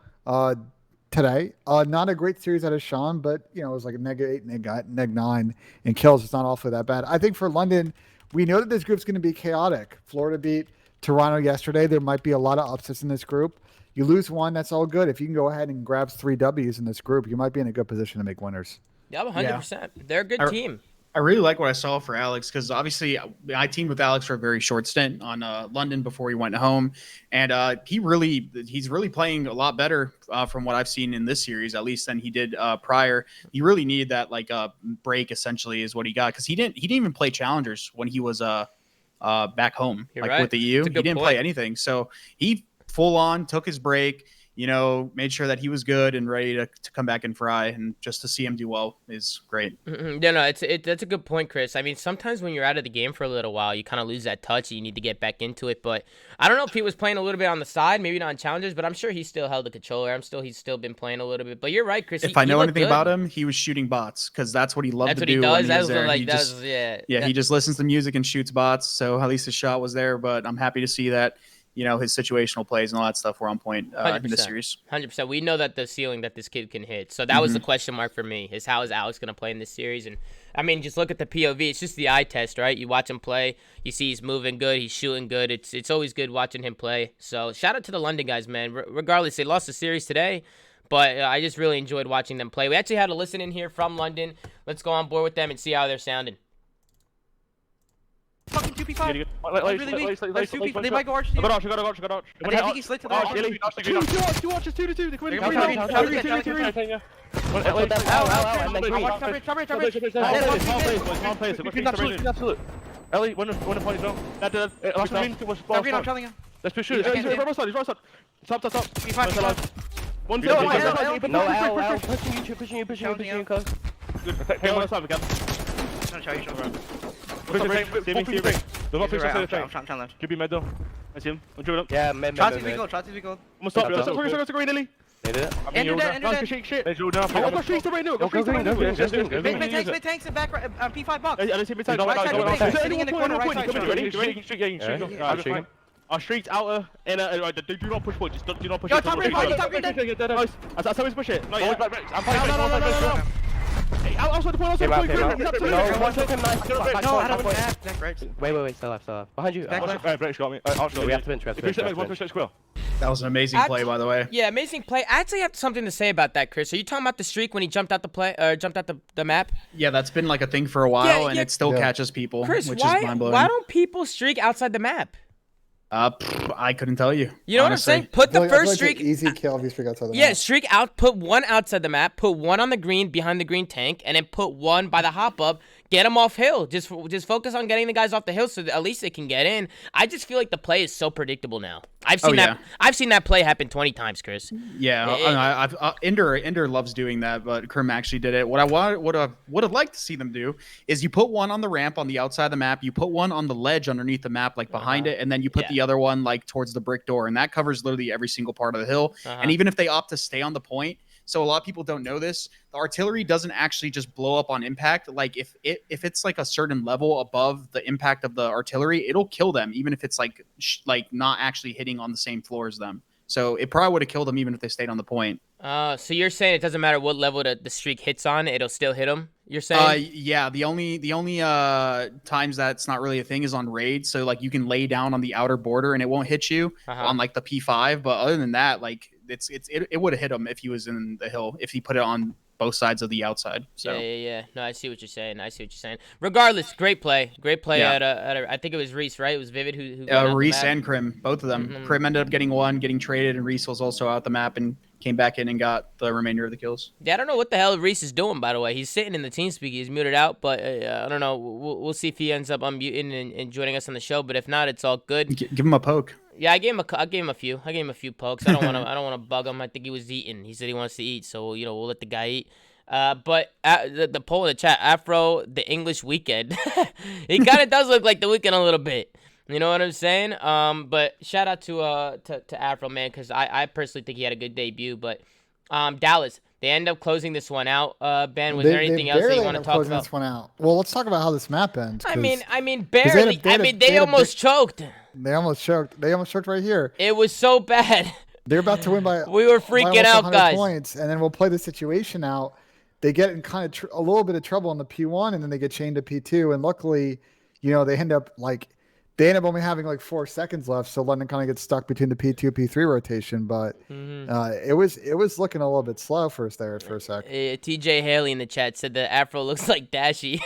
[SPEAKER 2] today. Not a great series out of Sean, but, it was like a -8, -9 in kills. It's not awfully that bad. I think for London, we know that this group's going to be chaotic. Florida beat Toronto yesterday. There might be a lot of upsets in this group. You lose one, that's all good. If you can go ahead and grab 3 W's in this group, you might be in a good position to make winners.
[SPEAKER 1] Yeah, 100%. Yeah. They're a good team.
[SPEAKER 3] I really like what I saw for Alex because obviously I teamed with Alex for a very short stint on London before he went home, and he's really playing a lot better from what I've seen in this series, at least than he did prior. You really need that break essentially is what he got because he didn't even play challengers when he was back home.
[SPEAKER 1] You're right.
[SPEAKER 3] With the EU, he didn't play anything, so he full on took his break, made sure that he was good and ready to come back and fry, and just to see him do well is great.
[SPEAKER 1] Yeah, no, that's a good point, Chris. I mean, sometimes when you're out of the game for a little while, you kind of lose that touch and you need to get back into it. But I don't know if he was playing a little bit on the side, maybe not on challengers, but I'm sure he still held the controller. He's still been playing a little bit. But you're right, Chris.
[SPEAKER 3] If I know anything about him, he was shooting bots because that's what he loved to do.
[SPEAKER 1] That's what
[SPEAKER 3] he does. He just listens to music and shoots bots. So at least his shot was there. But I'm happy to see that. His situational plays and all that stuff were on point in this series.
[SPEAKER 1] 100%. We know that the ceiling that this kid can hit. So that was the question mark for me, is how is Alex going to play in this series? And, I mean, just look at the POV. It's just the eye test, right? You watch him play. You see he's moving good. He's shooting good. It's always good watching him play. So shout out to the London guys, man. Regardless, they lost the series today. But I just really enjoyed watching them play. We actually had a listen in here from London. Let's go on board with them and see how they're sounding.
[SPEAKER 4] Fucking 2p5. Really weak. There's 2p5. They might go arch. Go arch. I think he slid to the arch.
[SPEAKER 5] 2 arches, 2 to 2. They're coming in. 3.
[SPEAKER 4] Ellie, when the point is on. I'm telling you.
[SPEAKER 5] Let's push it. He's right side. Stop.
[SPEAKER 4] P5.
[SPEAKER 5] One
[SPEAKER 4] no,
[SPEAKER 5] L.
[SPEAKER 4] Pushing you, cuz.
[SPEAKER 5] Good. Hang on side again.
[SPEAKER 4] I'm trying to show you. I'm trying.
[SPEAKER 5] Could be mid though. I see him. I'm dribbling up.
[SPEAKER 4] Yeah, mid. Try to be gold.
[SPEAKER 5] I'm gonna stop. Let's go green, Lily.
[SPEAKER 4] Ender dead.
[SPEAKER 5] Shit. Let's go down. Go streets right now. Go
[SPEAKER 4] Mid tanks and back P5 box.
[SPEAKER 5] I don't see mid tanks.
[SPEAKER 4] Sitting in the corner right side.
[SPEAKER 5] Our streets outer and do not push point. Just do not push.
[SPEAKER 4] Yo, top green.
[SPEAKER 5] Nice. That's how we push it. I'm playing. Outside the point.
[SPEAKER 6] No, one second, nice.
[SPEAKER 4] No, I don't have.
[SPEAKER 6] Wait, still left. Behind you.
[SPEAKER 5] Break's got me.
[SPEAKER 6] We have to bench.
[SPEAKER 5] One push square.
[SPEAKER 3] That was an amazing play, by the way.
[SPEAKER 1] Yeah, amazing play. I actually have something to say about that, Chris. Are you talking about the streak when he jumped out the map?
[SPEAKER 3] Yeah, that's been like a thing for a while, and it still catches people,
[SPEAKER 1] Chris,
[SPEAKER 3] which is mind-blowing.
[SPEAKER 1] Why don't people streak outside the map?
[SPEAKER 3] I couldn't tell you.
[SPEAKER 1] You know
[SPEAKER 3] honestly.
[SPEAKER 1] what I'm saying? Put the first streak.
[SPEAKER 2] Easy kill if you streak outside the map.
[SPEAKER 1] Yeah, streak out. Put one outside the map. Put one on the green behind the green tank, and then put one by the hop up. Get them off hill. Just focus on getting the guys off the hill so that at least they can get in. I just feel like the play is so predictable now. I've seen that play happen 20 times, Chris.
[SPEAKER 3] Yeah, Ender loves doing that, but Krim actually did it. What I would have liked to see them do is you put one on the ramp on the outside of the map, you put one on the ledge underneath the map, like behind it, and then you put the other one like towards the brick door, and that covers literally every single part of the hill. And even if they opt to stay on the point. So a lot of people don't know this. The artillery doesn't actually just blow up on impact. Like if it's like a certain level above the impact of the artillery, it'll kill them, even if it's like not actually hitting on the same floor as them. So it probably would have killed them even if they stayed on the point.
[SPEAKER 1] So you're saying it doesn't matter what level the streak hits on, it'll still hit them? You're saying?
[SPEAKER 3] Yeah. The only times that's not really a thing is on raid. So like you can lay down on the outer border and it won't hit you on like the P5. But other than that, like it would have hit him if he was in the hill, if he put it on both sides of the outside. So
[SPEAKER 1] yeah. No, I see what you're saying. Regardless, great play at I think it was Reese, right? It was Vivid who
[SPEAKER 3] Reese and Krim, both of them. Krim ended up getting traded, and Reese was also out the map and came back in and got the remainder of the kills.
[SPEAKER 1] Yeah, I don't know what the hell Reese is doing, by the way. He's sitting in the TeamSpeak. He's muted out, but I don't know. We'll see if he ends up unmuting and joining us on the show. But if not, it's all good.
[SPEAKER 3] Give him a poke.
[SPEAKER 1] Yeah, I gave him a few pokes. I don't want to bug him. I think he was eating. He said he wants to eat, so we'll let the guy eat. But the poll in the chat, Afro, the English weekend. He kind of does look like the weekend a little bit. You know what I'm saying? But shout out to Afro, man, because I personally think he had a good debut. But Dallas, they end up closing this one out. Ben, was there anything else that you want to talk about?
[SPEAKER 2] This one out. Well, let's talk about how this map ends.
[SPEAKER 1] I mean, barely. They almost choked.
[SPEAKER 2] They almost choked. They almost choked right here.
[SPEAKER 1] It was so bad.
[SPEAKER 2] They're about to win by.
[SPEAKER 1] We were freaking out, guys.
[SPEAKER 2] Points, and then we'll play the situation out. They get in kind of a little bit of trouble in the P1, and then they get chained to P2. And luckily, they end up only having like 4 seconds left, so London kind of gets stuck between the P2 P3 rotation. But it was looking a little bit slow for us there for a sec.
[SPEAKER 1] TJ Haley in the chat said that Afro looks like Dashy.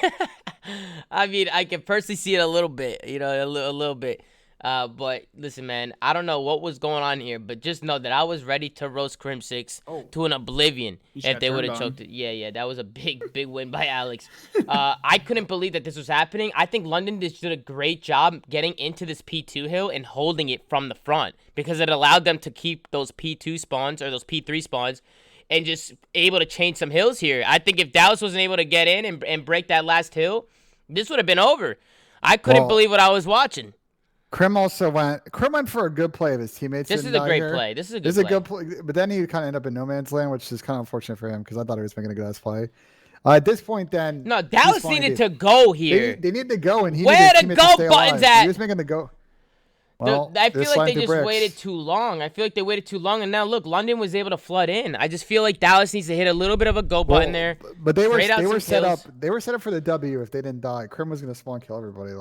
[SPEAKER 1] I mean, I can personally see it a little bit, a little bit. But listen, man, I don't know what was going on here, but just know that I was ready to roast Crim6 to an oblivion if they would have choked it. Yeah, that was a big win by Alex. I couldn't believe that this was happening. I think London just did a great job getting into this P2 hill and holding it from the front because it allowed them to keep those P2 spawns or those P3 spawns and just able to change some hills here. I think if Dallas wasn't able to get in and break that last hill, this would have been over. I couldn't believe what I was watching.
[SPEAKER 2] Krim went for a good play of his teammates.
[SPEAKER 1] This is a great play. This is a good play.
[SPEAKER 2] But then he kind of ended up in no man's land, which is kind of unfortunate for him because I thought he was making a good ass play. At this point, then
[SPEAKER 1] no, Dallas needed to go here.
[SPEAKER 2] They needed to go, and he
[SPEAKER 1] where
[SPEAKER 2] needed
[SPEAKER 1] the go buttons at?
[SPEAKER 2] He was making the go. Well,
[SPEAKER 1] I feel like they just waited too long. And now look, London was able to flood in. I just feel like Dallas needs to hit a little bit of a go button there.
[SPEAKER 2] But they were set up. They were set up for the W if they didn't die. Krim was going to spawn kill everybody.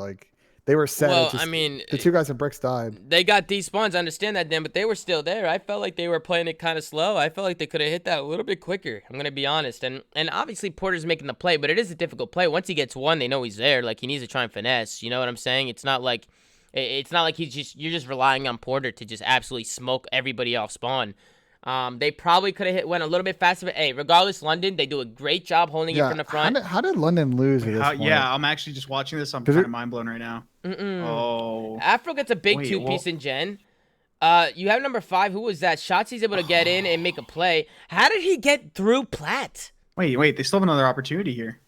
[SPEAKER 2] They were set.
[SPEAKER 1] Well,
[SPEAKER 2] the 2 guys in bricks died.
[SPEAKER 1] They got these spawns. I understand that, Dan, but they were still there. I felt like they were playing it kind of slow. I felt like they could have hit that a little bit quicker. I'm gonna be honest. And obviously Porter's making the play, but it is a difficult play. Once he gets one, they know he's there. Like he needs to try and finesse. You know what I'm saying? It's not like you're just relying on Porter to just absolutely smoke everybody off spawn. They probably could have went a little bit faster, but hey, regardless, London, they do a great job holding it from the front.
[SPEAKER 2] How did London lose at this point?
[SPEAKER 3] Yeah, I'm actually just watching this. I'm kind of mind blown right now. Oh.
[SPEAKER 1] Afro gets a big two-piece in Gen. You have number 5. Who was that? Shotzi's able to get in and make a play. How did he get through Plat?
[SPEAKER 3] Wait. They still have another opportunity here.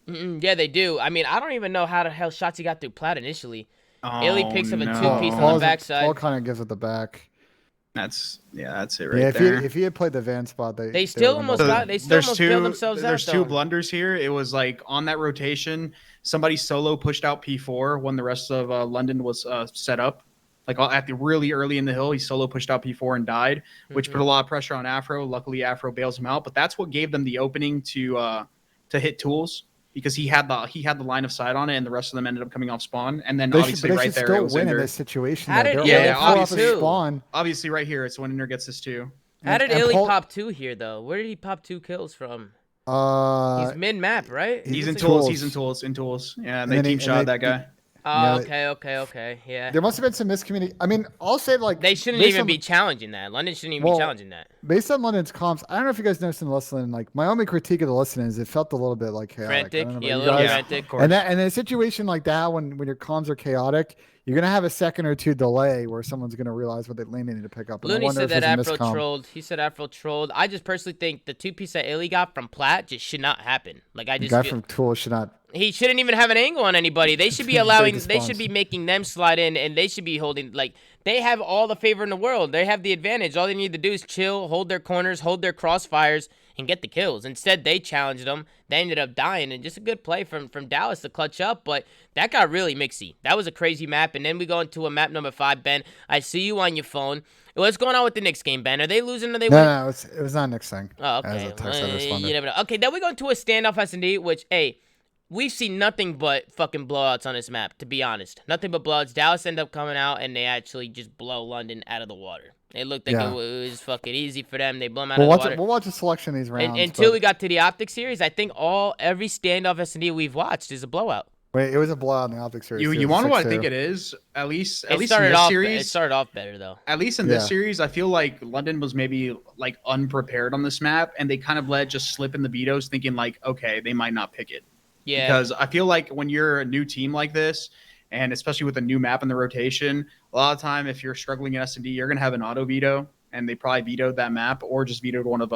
[SPEAKER 1] Yeah, they do. I mean, I don't even know how the hell Shotzi got through Plat initially. Illy picks up a two-piece on the backside.
[SPEAKER 2] Paul kind of gives it the back.
[SPEAKER 3] That's it right there.
[SPEAKER 2] If he had played the van spot,
[SPEAKER 1] they still almost bailed themselves out.
[SPEAKER 3] There's 2 blunders here. It was like on that rotation, somebody solo pushed out P4 when the rest of London was set up. Like at the really early in the hill, he solo pushed out P4 and died, which put a lot of pressure on Afro. Luckily, Afro bails him out, but that's what gave them the opening to hit tools. Because he had the line of sight on it, and the rest of them ended up coming off spawn. And then obviously right there, it was
[SPEAKER 2] win in this situation.
[SPEAKER 3] Obviously right here, it's when Inder gets this 2.
[SPEAKER 1] How did Illy pop 2 here though? Where did he pop 2 kills from? He's mid map, right?
[SPEAKER 3] He's in tools. He's in tools. Yeah, and they team shot that guy.
[SPEAKER 1] Oh, okay. Yeah.
[SPEAKER 2] There must have been some miscommunication. I mean, I'll say
[SPEAKER 1] they shouldn't even be challenging that. London shouldn't even be challenging that.
[SPEAKER 2] Based on London's comps, I don't know if you guys noticed in the listen. My only critique of the listen is it felt a little bit chaotic.
[SPEAKER 1] Frantic, a little frantic.
[SPEAKER 2] And in a situation like that, when your comms are chaotic, you're gonna have a second or 2 delay where someone's gonna realize what they needed to pick up.
[SPEAKER 1] Looney said that Afro trolled. He said Afro trolled. I just personally think the 2-piece that Illy got from Plat just should not happen.
[SPEAKER 2] From Tool should not.
[SPEAKER 1] He shouldn't even have an angle on anybody. They should be allowing. They should be making them slide in, and they should be holding. Like they have all the favor in the world. They have the advantage. All they need to do is chill, hold their corners, hold their crossfires, and get the kills. Instead, they challenged them. They ended up dying, and just a good play from Dallas to clutch up. But that got really mixy. That was a crazy map. And then we go into a map number 5. Ben, I see you on your phone. What's going on with the Knicks game, Ben? Are they losing or they winning?
[SPEAKER 2] No, it was not Knicks thing.
[SPEAKER 1] Oh, okay. You never know. Okay, then we go into a standoff S&D, which, hey, we've seen nothing but fucking blowouts on this map, to be honest. Nothing but blowouts. Dallas ended up coming out, and they actually just blow London out of the water. It looked like it was fucking easy for them. They blow them out of the water.
[SPEAKER 2] We'll watch the selection of these rounds.
[SPEAKER 1] Until we got to the OpTic series, I think every standoff S&D we've watched is a blowout.
[SPEAKER 2] Wait, it was a blowout in the OpTic series.
[SPEAKER 3] You want to know what I think it is? At least in this series.
[SPEAKER 1] It started off better, though.
[SPEAKER 3] At least in this series, I feel like London was maybe like unprepared on this map, and they kind of let just slip in the vetoes, thinking like, okay, they might not pick it. Yeah. Because I feel like when you're a new team like this, and especially with a new map in the rotation, a lot of time if you're struggling in S&D, you're gonna have an auto veto, and they probably vetoed that map or just vetoed one of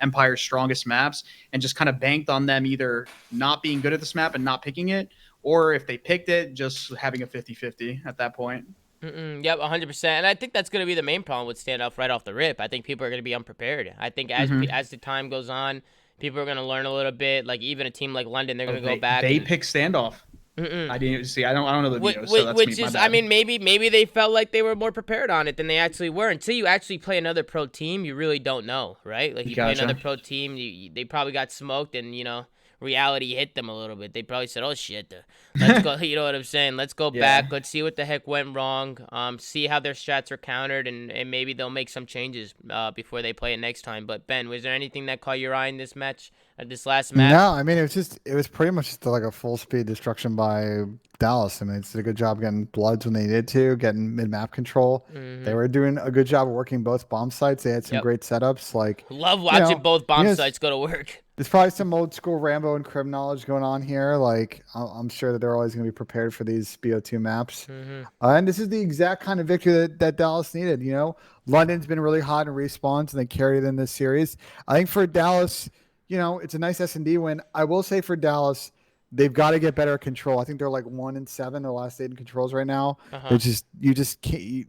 [SPEAKER 3] Empire's strongest maps and just kind of banked on them either not being good at this map and not picking it, or if they picked it, just having a 50-50 at that point.
[SPEAKER 1] Yep, 100%. And I think that's going to be the main problem with standoff right off the rip. I think people are going to be unprepared. I think as the time goes on, people are going to learn a little bit. Like even a team like London, they're going to go back.
[SPEAKER 3] They pick standoff. I didn't see. I don't know the video. So that's
[SPEAKER 1] which is, I mean, maybe they felt like they were more prepared on it than they actually were. Until you actually play another pro team, you really don't know, right? Like you play another pro team, they probably got smoked, and reality hit them a little bit. They probably said, "Oh shit, let's go." You know what I'm saying? Let's go back. Let's see what the heck went wrong. See how their strats are countered, and maybe they'll make some changes before they play it next time. But Ben, was there anything that caught your eye in this match? This last match?
[SPEAKER 2] No, I mean it was pretty much just like a full speed destruction by Dallas. I mean, it's a good job getting bloods when they needed to, getting mid map control. They were doing a good job of working both bomb sites. They had some great setups. Like
[SPEAKER 1] love watching both bomb sites go to work.
[SPEAKER 2] There's probably some old school Rambo and Crib knowledge going on here. Like I'm sure that they're always going to be prepared for these BO2 maps. And this is the exact kind of victory that Dallas needed. London's been really hot in respawns, and they carried it in this series. I think for Dallas, it's a nice S&D win. I will say for Dallas, they've got to get better at control. I think they're like 1-7 their last 8 in controls right now. You just can't,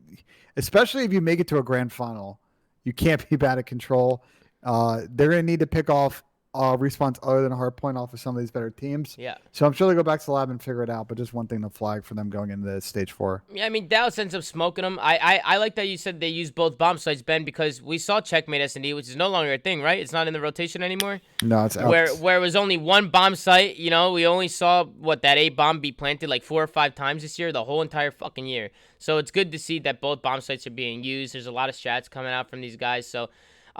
[SPEAKER 2] especially if you make it to a grand final, you can't be bad at control. They're going to need to pick off respawns other than a hard point off of some of these better teams. Yeah. So I'm sure they'll go back to the lab and figure it out, but just one thing to flag for them going into stage 4.
[SPEAKER 1] Yeah, I mean, Dallas ends up smoking them. I like that you said they used both bomb sites, Ben, because we saw checkmate S&D, which is no longer a thing, right? It's not in the rotation anymore.
[SPEAKER 2] No, it's out.
[SPEAKER 1] Where it was only one bomb site, we only saw that A bomb be planted like 4 or 5 times this year, the whole entire fucking year. So it's good to see that both bomb sites are being used. There's a lot of strats coming out from these guys, so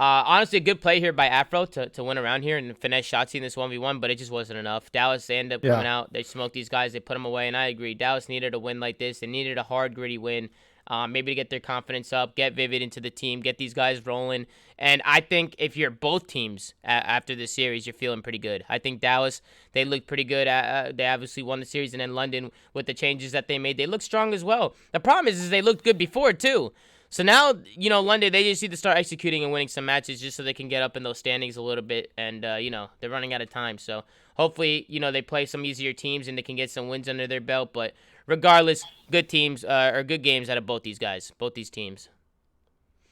[SPEAKER 1] honestly, a good play here by Afro to win around here and finesse shots in this 1v1, but it just wasn't enough. Dallas, they ended up coming out. They smoked these guys. They put them away, and I agree. Dallas needed a win like this. They needed a hard, gritty win, maybe to get their confidence up, get Vivid into the team, get these guys rolling. And I think if you're both teams after this series, you're feeling pretty good. I think Dallas, they looked pretty good. They obviously won the series, and then London, with the changes that they made, they looked strong as well. The problem is they looked good before, too. So now, London, they just need to start executing and winning some matches just so they can get up in those standings a little bit. And, they're running out of time. So hopefully, they play some easier teams and they can get some wins under their belt. But regardless, good teams or good games out of both these guys, both these teams.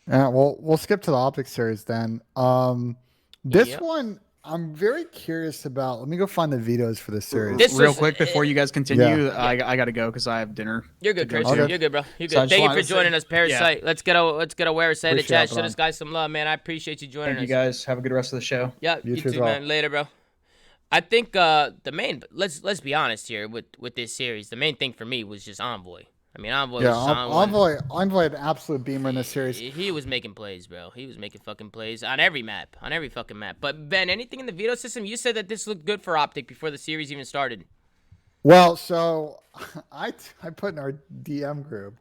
[SPEAKER 2] Yeah, well, we'll skip to the OpTic series then. This one, I'm very curious about. Let me go find the vetoes for this series.
[SPEAKER 3] Real quick before you guys continue, I got to go because I have dinner.
[SPEAKER 1] You're good, Chris. You're good, bro. You're good. So thank you for joining us, Parasite. Let's get a wearer say in the chat. Show this guy some love, man. I appreciate you joining us.
[SPEAKER 3] Thank you guys. Have a good rest of the show.
[SPEAKER 1] Yeah, you too, man. Later, bro. I think the main. Let's be honest here with this series. The main thing for me was just Envoy. I mean, Envoy was
[SPEAKER 2] Envoy had an absolute beamer in this series.
[SPEAKER 1] He was making plays, bro. He was making fucking plays on every map, on every fucking map. But, Ben, anything in the veto system? You said that this looked good for OpTic before the series even started.
[SPEAKER 2] Well, so I put in our DM group.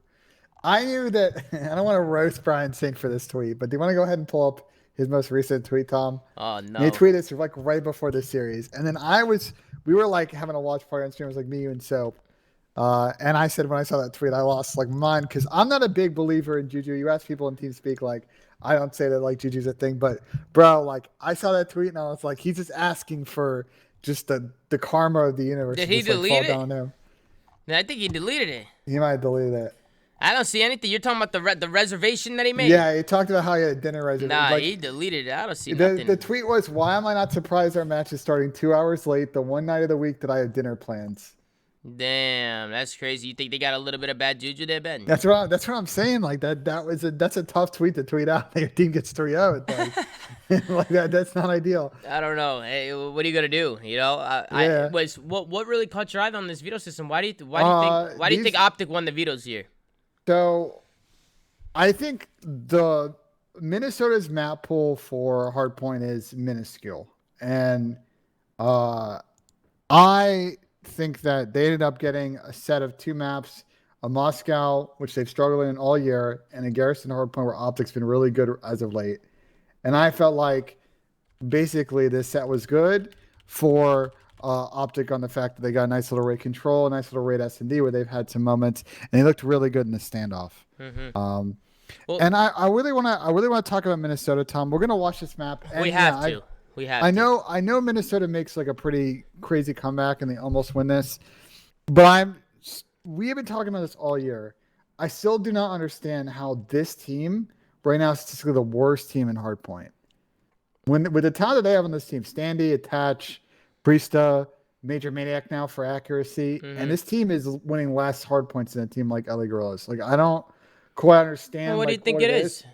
[SPEAKER 2] I knew that, I don't want to roast Brian Sink for this tweet, but do you want to go ahead and pull up his most recent tweet, Tom?
[SPEAKER 1] Oh, no.
[SPEAKER 2] He tweeted this like right before the series. And then we were like having a watch party on stream. It was like me, you, and Soap. And I said when I saw that tweet, I lost like mine because I'm not a big believer in Juju. You ask people in TeamSpeak, like I don't say that like Juju's a thing, but bro, like I saw that tweet and I was like, he's just asking for just the karma of the universe.
[SPEAKER 1] Did he
[SPEAKER 2] just, like,
[SPEAKER 1] delete
[SPEAKER 2] fall
[SPEAKER 1] it?
[SPEAKER 2] down on him.
[SPEAKER 1] I think he deleted it.
[SPEAKER 2] He might have deleted it.
[SPEAKER 1] I don't see anything. You're talking about the reservation that he made?
[SPEAKER 2] Yeah, he talked about how he had a dinner reservation.
[SPEAKER 1] Nah,
[SPEAKER 2] like,
[SPEAKER 1] he deleted it. I don't see nothing.
[SPEAKER 2] The tweet was, "Why am I not surprised our match is starting 2 hours late? The one night of the week that I have dinner plans."
[SPEAKER 1] Damn, that's crazy. You think they got a little bit of bad juju there, Ben?
[SPEAKER 2] That's what I'm saying. Like that's a tough tweet to tweet out. Your team gets 3-0. Like that's not ideal.
[SPEAKER 1] I don't know. Hey, what are you gonna do? You know, what really caught your eye on this veto system? Why do you think OpTic won the vetoes here?
[SPEAKER 2] So, I think the Minnesota's map pool for hardpoint is minuscule, and I think that they ended up getting a set of 2 maps, a Moscow, which they've struggled in all year, and a Garrison hardpoint where OpTic's been really good as of late. And I felt like basically this set was good for OpTic on the fact that they got a nice little rate control, a nice little rate S&D where they've had some moments, and they looked really good in the standoff.
[SPEAKER 1] Mm-hmm.
[SPEAKER 2] And I really want to talk about Minnesota, Tom. We're gonna watch this map. And
[SPEAKER 1] we have to.
[SPEAKER 2] I know Minnesota makes like a pretty crazy comeback and they almost win this, but we have been talking about this all year. I still do not understand how this team right now is statistically the worst team in hardpoint. With the talent that they have on this team, Standy, Attach, Priesta, Major Maniac now for accuracy, and this team is winning less hardpoints than a team like LA Gorillas. Like I don't quite understand.
[SPEAKER 1] Well, what do you think
[SPEAKER 2] it
[SPEAKER 1] is?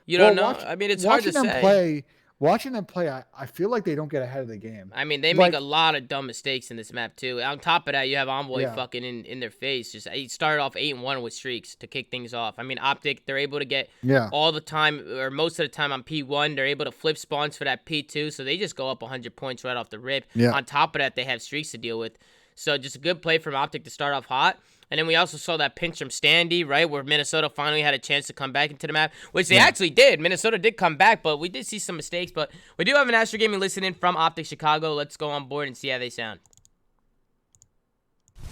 [SPEAKER 1] You don't know. I mean, it's hard to say.
[SPEAKER 2] Watching them play, I feel like they don't get ahead of the game.
[SPEAKER 1] I mean, they make a lot of dumb mistakes in this map, too. On top of that, you have Envoy fucking in their face. Just he started off 8-1 with streaks to kick things off. I mean, OpTic, they're able to get all the time, or most of the time on P1. They're able to flip spawns for that P2, so they just go up 100 points right off the rip. Yeah. On top of that, they have streaks to deal with. So just a good play from OpTic to start off hot. And then we also saw that pinch from Standy, right, where Minnesota finally had a chance to come back into the map, which they actually did. Minnesota did come back, but we did see some mistakes. But we do have an Astro Gaming listening from OpTic Chicago. Let's go on board and see how they sound.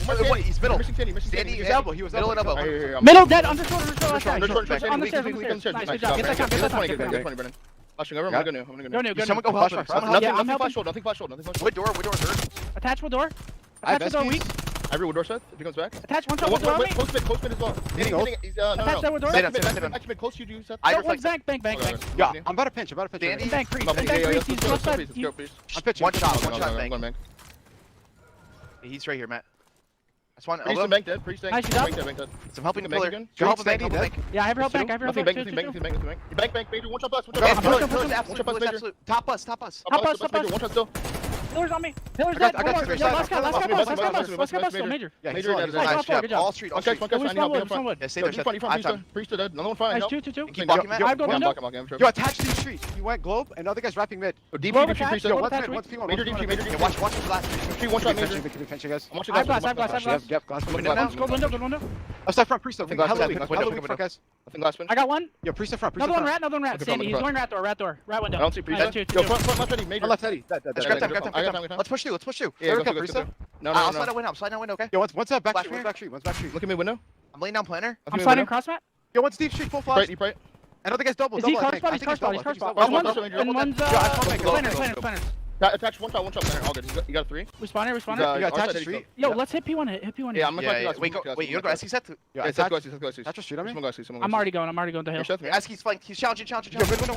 [SPEAKER 5] Wait, he's middle.
[SPEAKER 7] Standy, he was elbow. He was elbow.
[SPEAKER 4] Middle dead, undershort. On the stairs.
[SPEAKER 7] Nice job. Get that time.
[SPEAKER 5] Flashing over, I'm gonna go.
[SPEAKER 4] Go.
[SPEAKER 5] Someone go flash. Nothing flash hold.
[SPEAKER 7] Wood door third.
[SPEAKER 4] Attach wood door.
[SPEAKER 5] I have
[SPEAKER 4] Attach wood door weak.
[SPEAKER 5] Every wood door set, if he comes back.
[SPEAKER 4] Attach one shot wood door on me.
[SPEAKER 5] Close mid as well.
[SPEAKER 7] He's
[SPEAKER 4] Attach that wood door.
[SPEAKER 5] Actually mid close to you, Seth.
[SPEAKER 4] Bank.
[SPEAKER 7] Yeah, I'm about to pinch.
[SPEAKER 4] Bank priest. He's left side.
[SPEAKER 7] I'm pitching. One shot bank. He's right here, Matt. That's one.
[SPEAKER 5] Priest and bank dead. Priest
[SPEAKER 4] Nice,
[SPEAKER 5] bank dead.
[SPEAKER 7] I'm helping the pillar.
[SPEAKER 5] Go
[SPEAKER 7] help bank.
[SPEAKER 4] Yeah, I have help bank.
[SPEAKER 5] Nothing bank. Bank, major. One shot plus.
[SPEAKER 7] Top us.
[SPEAKER 5] Major. One shot still.
[SPEAKER 4] Pillars on me. Pillars dead. Last guy still major.
[SPEAKER 7] Yeah,
[SPEAKER 5] Major dead.
[SPEAKER 7] nice job.
[SPEAKER 4] Good job.
[SPEAKER 7] All street.
[SPEAKER 5] Priest dead.
[SPEAKER 7] Yeah, stay there.
[SPEAKER 5] Another one front.
[SPEAKER 4] Nice,
[SPEAKER 5] Help.
[SPEAKER 4] 2.
[SPEAKER 7] Keep blocking, Matt.
[SPEAKER 4] I've got window.
[SPEAKER 7] Yo, attach these streets. You went globe, and the other guy's wrapping mid.
[SPEAKER 5] Deep
[SPEAKER 4] Globe
[SPEAKER 5] Priest
[SPEAKER 4] attached.
[SPEAKER 5] dead.
[SPEAKER 7] One's P1.
[SPEAKER 5] Major deep.
[SPEAKER 7] Yeah, watch the last.
[SPEAKER 5] Tree, one shot major.
[SPEAKER 7] Pinching, guys.
[SPEAKER 5] I'm watching
[SPEAKER 4] I have
[SPEAKER 5] glass.
[SPEAKER 4] glass.
[SPEAKER 7] Yep, glass.
[SPEAKER 4] Good window.
[SPEAKER 7] Upside front, priest though.
[SPEAKER 5] Glass
[SPEAKER 7] Hello,
[SPEAKER 5] window.
[SPEAKER 7] front, guys.
[SPEAKER 5] Nothing glass pinch.
[SPEAKER 4] I got one.
[SPEAKER 7] Yo, priest in front.
[SPEAKER 4] Another one rat.
[SPEAKER 5] Okay,
[SPEAKER 4] Sandy, he's going rat door. Rat window.
[SPEAKER 5] I don't see priest
[SPEAKER 4] Nice,
[SPEAKER 5] dead.
[SPEAKER 4] two.
[SPEAKER 5] Yo, front left ready. Major.
[SPEAKER 7] Left heady. Grab time. Let's push two.
[SPEAKER 5] Yeah,
[SPEAKER 7] Third
[SPEAKER 5] go,
[SPEAKER 7] cup, priest.
[SPEAKER 5] No.
[SPEAKER 7] I'll slide out window, okay? Yo, one's back street.
[SPEAKER 5] Look at me window.
[SPEAKER 7] I'm laying down planner.
[SPEAKER 4] I'm sliding cross mat.
[SPEAKER 7] Yo, one's deep street, full flash.
[SPEAKER 5] Deep right.
[SPEAKER 7] Another guy's double.
[SPEAKER 4] Is he
[SPEAKER 7] I
[SPEAKER 4] car
[SPEAKER 7] think.
[SPEAKER 4] spot?
[SPEAKER 7] I
[SPEAKER 4] He's
[SPEAKER 7] think
[SPEAKER 4] car
[SPEAKER 7] he's
[SPEAKER 4] spot.
[SPEAKER 7] double.
[SPEAKER 4] And one's planners.
[SPEAKER 5] Attach one shot planner. All good. You got 3.
[SPEAKER 4] Responder.
[SPEAKER 7] You got attached to street.
[SPEAKER 4] Yo, let's hit P1. Hit P1.
[SPEAKER 5] Yeah, I'm gonna
[SPEAKER 7] Yeah. Wait, you go SC set?
[SPEAKER 5] Yeah, let's go.
[SPEAKER 7] Attach to street on me?
[SPEAKER 4] I'm already going to hill.
[SPEAKER 7] SC's flank. He's challenging.
[SPEAKER 1] I'm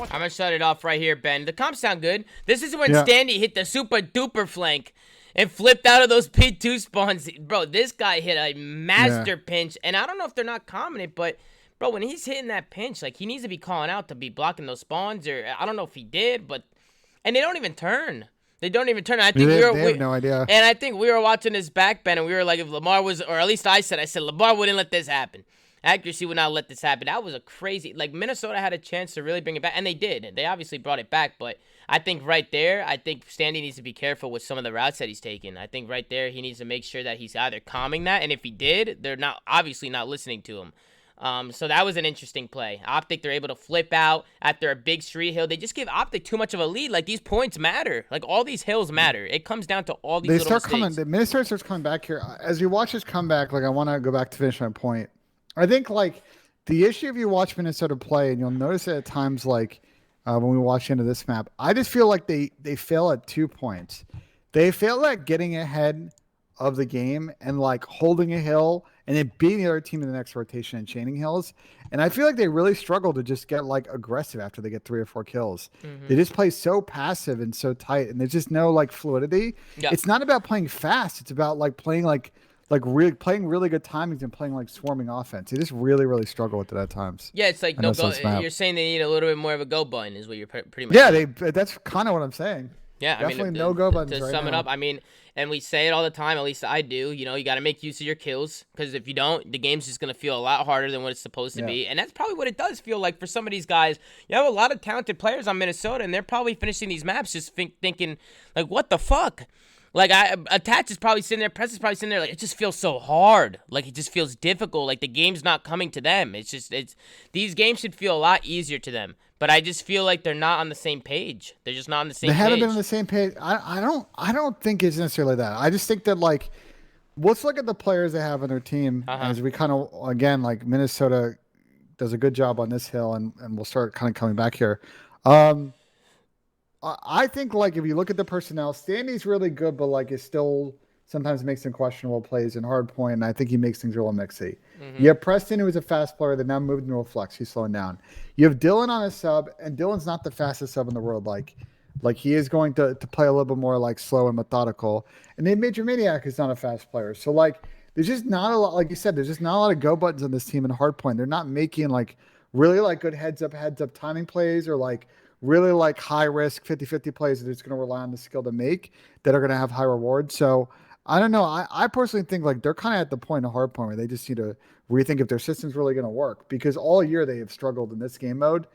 [SPEAKER 1] gonna shut it off right here, Ben. The comps sound good. This is when Standy hit the super duper flank and flipped out of those P2 spawns. Bro, this guy hit a master pinch, and I don't know if they're not commenting, but bro, when he's hitting that pinch, like he needs to be calling out to be blocking those spawns, or I don't know if he did, but and they don't even turn. I think
[SPEAKER 2] they have no idea.
[SPEAKER 1] And I think we were watching this back, Ben, and we were like, if Lamar was, or at least I said, Lamar wouldn't let this happen. Accuracy would not let this happen. That was a crazy, like Minnesota had a chance to really bring it back, and they did. They obviously brought it back, but I think right there, Standy needs to be careful with some of the routes that he's taking. I think right there, he needs to make sure that he's either calming that, and if he did, they're obviously not listening to him. So that was an interesting play. OpTic, they're able to flip out after a big street hill. They just give OpTic too much of a lead. Like, these points matter. Like, all these hills matter. It comes down to all these little mistakes.
[SPEAKER 2] The Minnesota starts coming back here. As you watch this comeback, like, I want to go back to finish my point. I think, like, the issue if you watch Minnesota play, and you'll notice it at times, like, when we watch into this map, I just feel like they fail at 2 points. they feel like getting ahead of the game and like holding a hill and then beating the other team in the next rotation and chaining hills. And I feel like they really struggle to just get like aggressive after they get 3 or 4 kills. They just play so passive and so tight, and there's just no like fluidity.
[SPEAKER 1] Yeah.
[SPEAKER 2] It's not about playing fast. It's about like playing really playing really good timings and playing like swarming offense. They just really struggle with it at times.
[SPEAKER 1] Yeah, it's like no go. You're saying they need a little bit more of a go button, is what you're pretty much.
[SPEAKER 2] Yeah,
[SPEAKER 1] saying.
[SPEAKER 2] that's kind of what I'm saying.
[SPEAKER 1] Yeah,
[SPEAKER 2] definitely no go buttons.
[SPEAKER 1] To sum it up, I mean, and we say it all the time. At least I do. You know, you got to make use of your kills, because if you don't, the game's just gonna feel a lot harder than what it's supposed to be. And that's probably what it does feel like for some of these guys. You have a lot of talented players on Minnesota, and they're probably finishing these maps just thinking like, what the fuck? Like, Attach is probably sitting there, Press is probably sitting there, like, it just feels so hard. Like, it just feels difficult. Like, the game's not coming to them. These games should feel a lot easier to them. But I just feel like they're not on the same page. They're just not on the same page.
[SPEAKER 2] They haven't been on the same page. I don't think it's necessarily that. I just think that, like, let's look at the players they have on their team as we kind of, again, like, Minnesota does a good job on this hill, and we'll start kind of coming back here. I think, like, if you look at the personnel, Standy's really good, but, like, it still sometimes makes some questionable plays in hard point, and I think he makes things real mixy. You have Preston, who is a fast player that now moved into a flex. He's slowing down. You have Dylan on a sub, and Dylan's not the fastest sub in the world. Like he is going to play a little bit more, like, slow and methodical. And then Major Maniac is not a fast player. So, like, there's just not a lot, like you said, there's just not a lot of go buttons on this team in hard point. They're not making, like, really, like, good heads-up timing plays, or, like, really, like, high-risk 50-50 plays that it's going to rely on the skill to make that are going to have high reward. So, I don't know. I personally think, like, they're kind of at the point of hard point where they just need to rethink if their system's really going to work, because all year they have struggled in this game mode,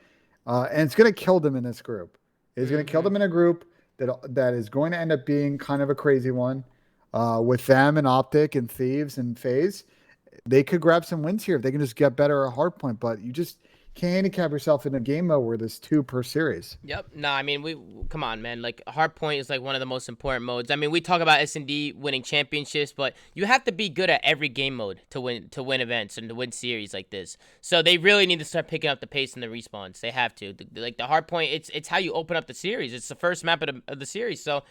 [SPEAKER 2] and it's going to kill them in this group. It's going to kill them in a group that is going to end up being kind of a crazy one, with them and OpTic and Thieves and FaZe. They could grab some wins here if they can just get better at hard point, but you just can't handicap yourself in a game mode where there's 2 per series.
[SPEAKER 1] Yep. No, I mean, come on, man. Like, hardpoint is like one of the most important modes. I mean, we talk about S&D winning championships, but you have to be good at every game mode to win events and to win series like this. So they really need to start picking up the pace in the respawns. They have to. Like, the hardpoint, it's how you open up the series. It's the first map of the series. So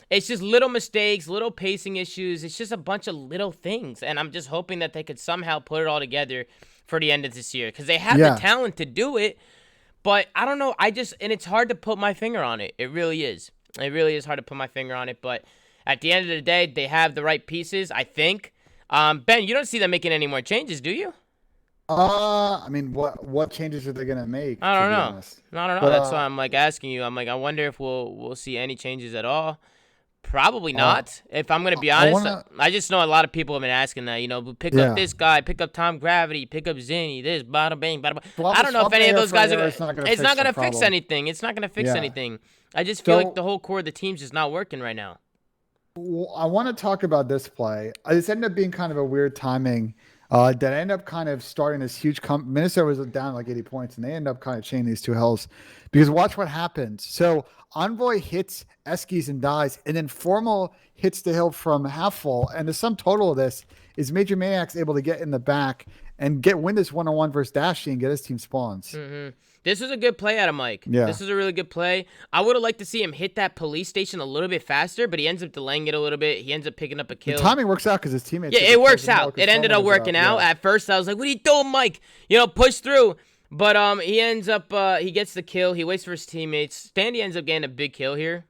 [SPEAKER 1] it's just little mistakes, little pacing issues. It's just a bunch of little things, and I'm just hoping that they could somehow put it all together for the end of this year, because they have the talent to do it, but I don't know. And it's hard to put my finger on it. It really is. It really is hard to put my finger on it, but at the end of the day, they have the right pieces, I think. Ben, you don't see them making any more changes, do you?
[SPEAKER 2] I mean, what changes are they gonna make?
[SPEAKER 1] I don't know. But, that's why I'm like asking you. I'm like, I wonder if we'll see any changes at all. Probably not. If I'm going to be honest, I just know a lot of people have been asking that, you know, pick up this guy, pick up Tom Gravity, pick up Zinni, this, bada bing, bada bing. I don't know if any of those guys are going to... It's not going to fix anything. It's not going to fix anything. I just feel like the whole core of the team's just not working right now.
[SPEAKER 2] I want to talk about this play. This ended up being kind of a weird timing that ended up kind of starting this huge... Minnesota was down like 80 points, and they ended up kind of chaining these 2 hills. Because watch what happens. So Envoy hits Eskies and dies, and then Formal hits the hill from half full. And the sum total of this is Major Maniac's able to get in the back and win this 1-on-1 versus Dashy and get his team spawns.
[SPEAKER 1] This was a good play out of Mike. Yeah. This was a really good play. I would have liked to see him hit that police station a little bit faster, but he ends up delaying it a little bit. He ends up picking up a kill.
[SPEAKER 2] The timing works out because his teammates...
[SPEAKER 1] Yeah, it works out. It ended up working out. Yeah. At first, I was like, what are you doing, Mike? You know, push through. But he ends up, he gets the kill. He waits for his teammates. Standy ends up getting a big kill here.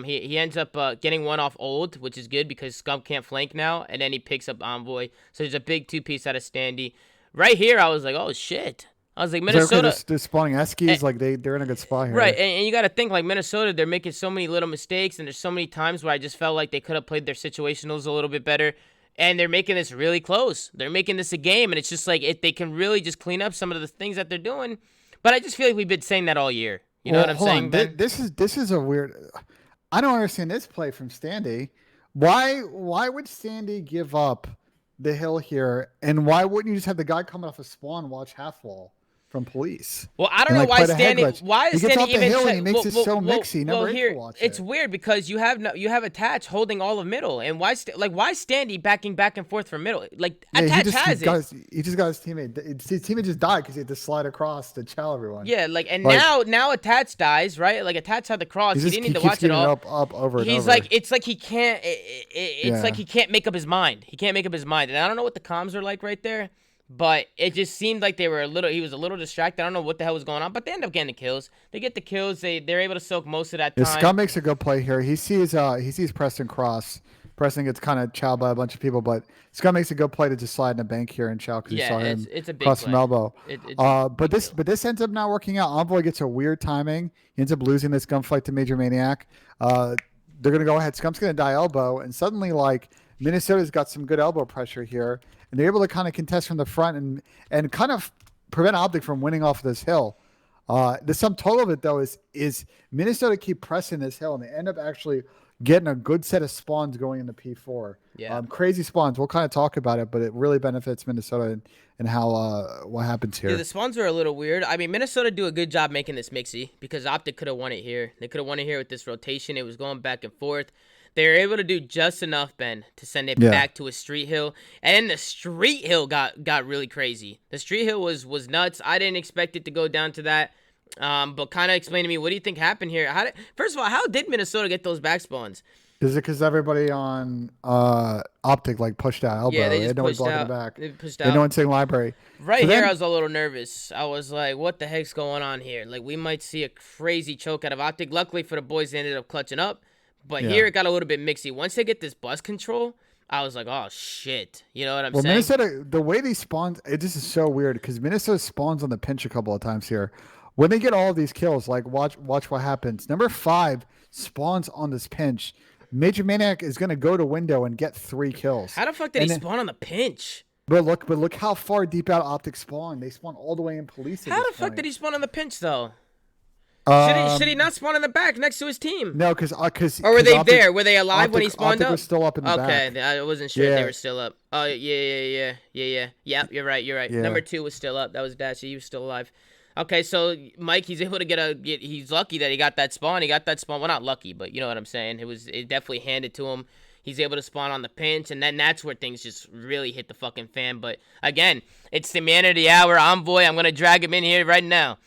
[SPEAKER 1] He ends up getting one off ult, which is good because Scump can't flank now. And then he picks up Envoy. So there's a big 2-piece out of Standy. Right here, I was like, oh, shit. I was like, Minnesota...
[SPEAKER 2] They're spawning Eskies, like they're in a good spot here.
[SPEAKER 1] Right, and you got to think, like, Minnesota, they're making so many little mistakes, and there's so many times where I just felt like they could have played their situationals a little bit better. And they're making this really close. They're making this a game, and it's just like if they can really just clean up some of the things that they're doing. But I just feel like we've been saying that all year. You know what I'm saying, Ben?
[SPEAKER 2] This is a weird... I don't understand this play from Standy. Why would Standy give up the hill here, and why wouldn't you just have the guy coming off a spawn watch half wall? from police.
[SPEAKER 1] Well, I don't know why Standy even
[SPEAKER 2] he makes it so mixy.
[SPEAKER 1] Well, here it's weird because you have Attach holding all of middle, and why Standy backing back and forth from middle? Like Attach
[SPEAKER 2] he just got his teammate. His teammate just died because he had to slide across to chow everyone.
[SPEAKER 1] Yeah, now Attach dies, right? Like Attach had the cross. He didn't need to watch it all.
[SPEAKER 2] Up over and
[SPEAKER 1] He's
[SPEAKER 2] over.
[SPEAKER 1] like it's like he can't. It's like he can't make up his mind. He can't make up his mind, and I don't know what the comms are like right there. But it just seemed like he was a little distracted. I don't know what the hell was going on, but they end up getting the kills. They get the kills. They're able to soak most of that time.
[SPEAKER 2] Scum makes a good play here. He sees Preston cross. Preston gets kind of chowed by a bunch of people, but Scum makes a good play to just slide in the bank here and chow because he saw him cross from elbow. But this ends up not working out. Envoy gets a weird timing. He ends up losing this gunfight to Major Maniac. They're gonna go ahead. Scum's gonna die elbow, and suddenly Minnesota's got some good elbow pressure here. And they're able to kind of contest from the front and kind of prevent OpTic from winning off of this hill. The sum total of it, though, is Minnesota keep pressing this hill, and they end up actually getting a good set of spawns going into P4.
[SPEAKER 1] Yeah.
[SPEAKER 2] Crazy spawns. We'll kind of talk about it, but it really benefits Minnesota and how what happens here.
[SPEAKER 1] Yeah, the spawns are a little weird. I mean, Minnesota do a good job making this mixy because OpTic could have won it here. They could have won it here with this rotation. It was going back and forth. They were able to do just enough, Ben, to send it back to a street hill. And the street hill got really crazy. The street hill was nuts. I didn't expect it to go down to that. But kind of explain to me, what do you think happened here? First of all, how did Minnesota get those back spawns?
[SPEAKER 2] Is it because everybody on OpTic pushed out elbow?
[SPEAKER 1] Yeah, they just
[SPEAKER 2] had no
[SPEAKER 1] pushed
[SPEAKER 2] one blocking
[SPEAKER 1] out.
[SPEAKER 2] it back.
[SPEAKER 1] They pushed
[SPEAKER 2] They had
[SPEAKER 1] out.
[SPEAKER 2] no one saying library.
[SPEAKER 1] Right here, I was a little nervous. I was like, what the heck's going on here? Like, we might see a crazy choke out of OpTic. Luckily for the boys, they ended up clutching up. But here it got a little bit mixy. Once they get this bus control, I was like, oh, shit. You know what I'm saying?
[SPEAKER 2] Minnesota, the way they spawn, this is so weird because Minnesota spawns on the pinch a couple of times here. When they get all of these kills, watch what happens. Number 5 spawns on this pinch. Major Maniac is going to go to window and get 3 kills.
[SPEAKER 1] How the fuck did he spawn on the pinch?
[SPEAKER 2] But look how far deep out OpTic spawn. They spawn all the way in police.
[SPEAKER 1] How the fuck did he spawn on the pinch, though? Should he not spawn in the back next to his team?
[SPEAKER 2] No, because
[SPEAKER 1] or were they OpTic, there? Were they alive when he spawned
[SPEAKER 2] OpTic
[SPEAKER 1] up?
[SPEAKER 2] Was still up in the back.
[SPEAKER 1] Okay, I wasn't sure if they were still up. Oh yeah. Yeah, you're right. Yeah. Number 2 was still up. That was Dashy. He was still alive. Okay, so Mike, he's able to he's lucky that he got that spawn. Well, not lucky, but you know what I'm saying. It definitely handed to him. He's able to spawn on the pinch, and then that's where things just really hit the fucking fan. But again, it's the man of the hour, Envoy. I'm gonna drag him in here right now.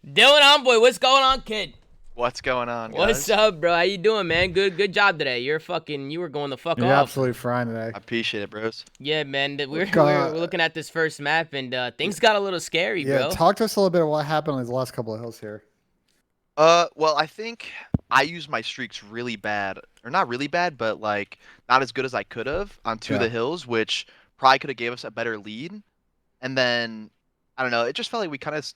[SPEAKER 1] Dylan Envoy, what's going on, kid?
[SPEAKER 7] What's going on, guys?
[SPEAKER 1] What's up, bro? How you doing, man? Good job today. You were going the fuck off.
[SPEAKER 2] You're absolutely fine today.
[SPEAKER 7] I appreciate it, bros.
[SPEAKER 1] Yeah, man. We're looking at this first map, and things got a little scary, bro.
[SPEAKER 2] Yeah, talk to us a little bit of what happened in the last couple of hills here.
[SPEAKER 7] Well, I think I used my streaks really bad, or not really bad, but not as good as I could have on 2 of the hills, which probably could have gave us a better lead. And then I don't know, it just felt like we kind of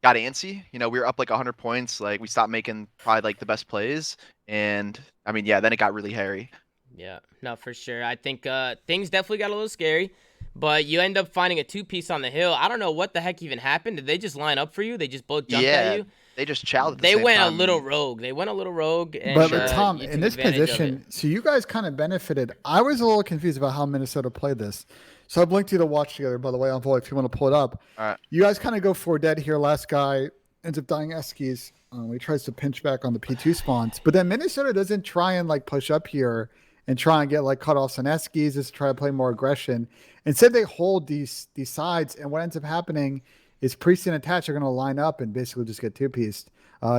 [SPEAKER 7] got antsy. We were up 100 points. We stopped making probably the best plays, and I mean, then it got really hairy.
[SPEAKER 1] Yeah, no, for sure. I think things definitely got a little scary, but you end up finding a 2-piece on the hill. I don't know what the heck even happened. Did they just line up for you? They just both jumped at you?
[SPEAKER 7] They just chowed.
[SPEAKER 1] They went a little rogue. And,
[SPEAKER 2] but Tom, in this position, so you guys kind of benefited. I was a little confused about how Minnesota played this. So I've linked you to watch together, by the way, Envoy, if you want to pull it up.
[SPEAKER 7] All right.
[SPEAKER 2] You guys kind of go 4 dead here. Last guy ends up dying Eskies. He tries to pinch back on the P2 spawns. But then Minnesota doesn't try and push up here and try and get cutoffs on Eskies, just try to play more aggression. Instead, they hold these sides, and what ends up happening is Priest and Attach are going to line up and basically just get 2-pieced.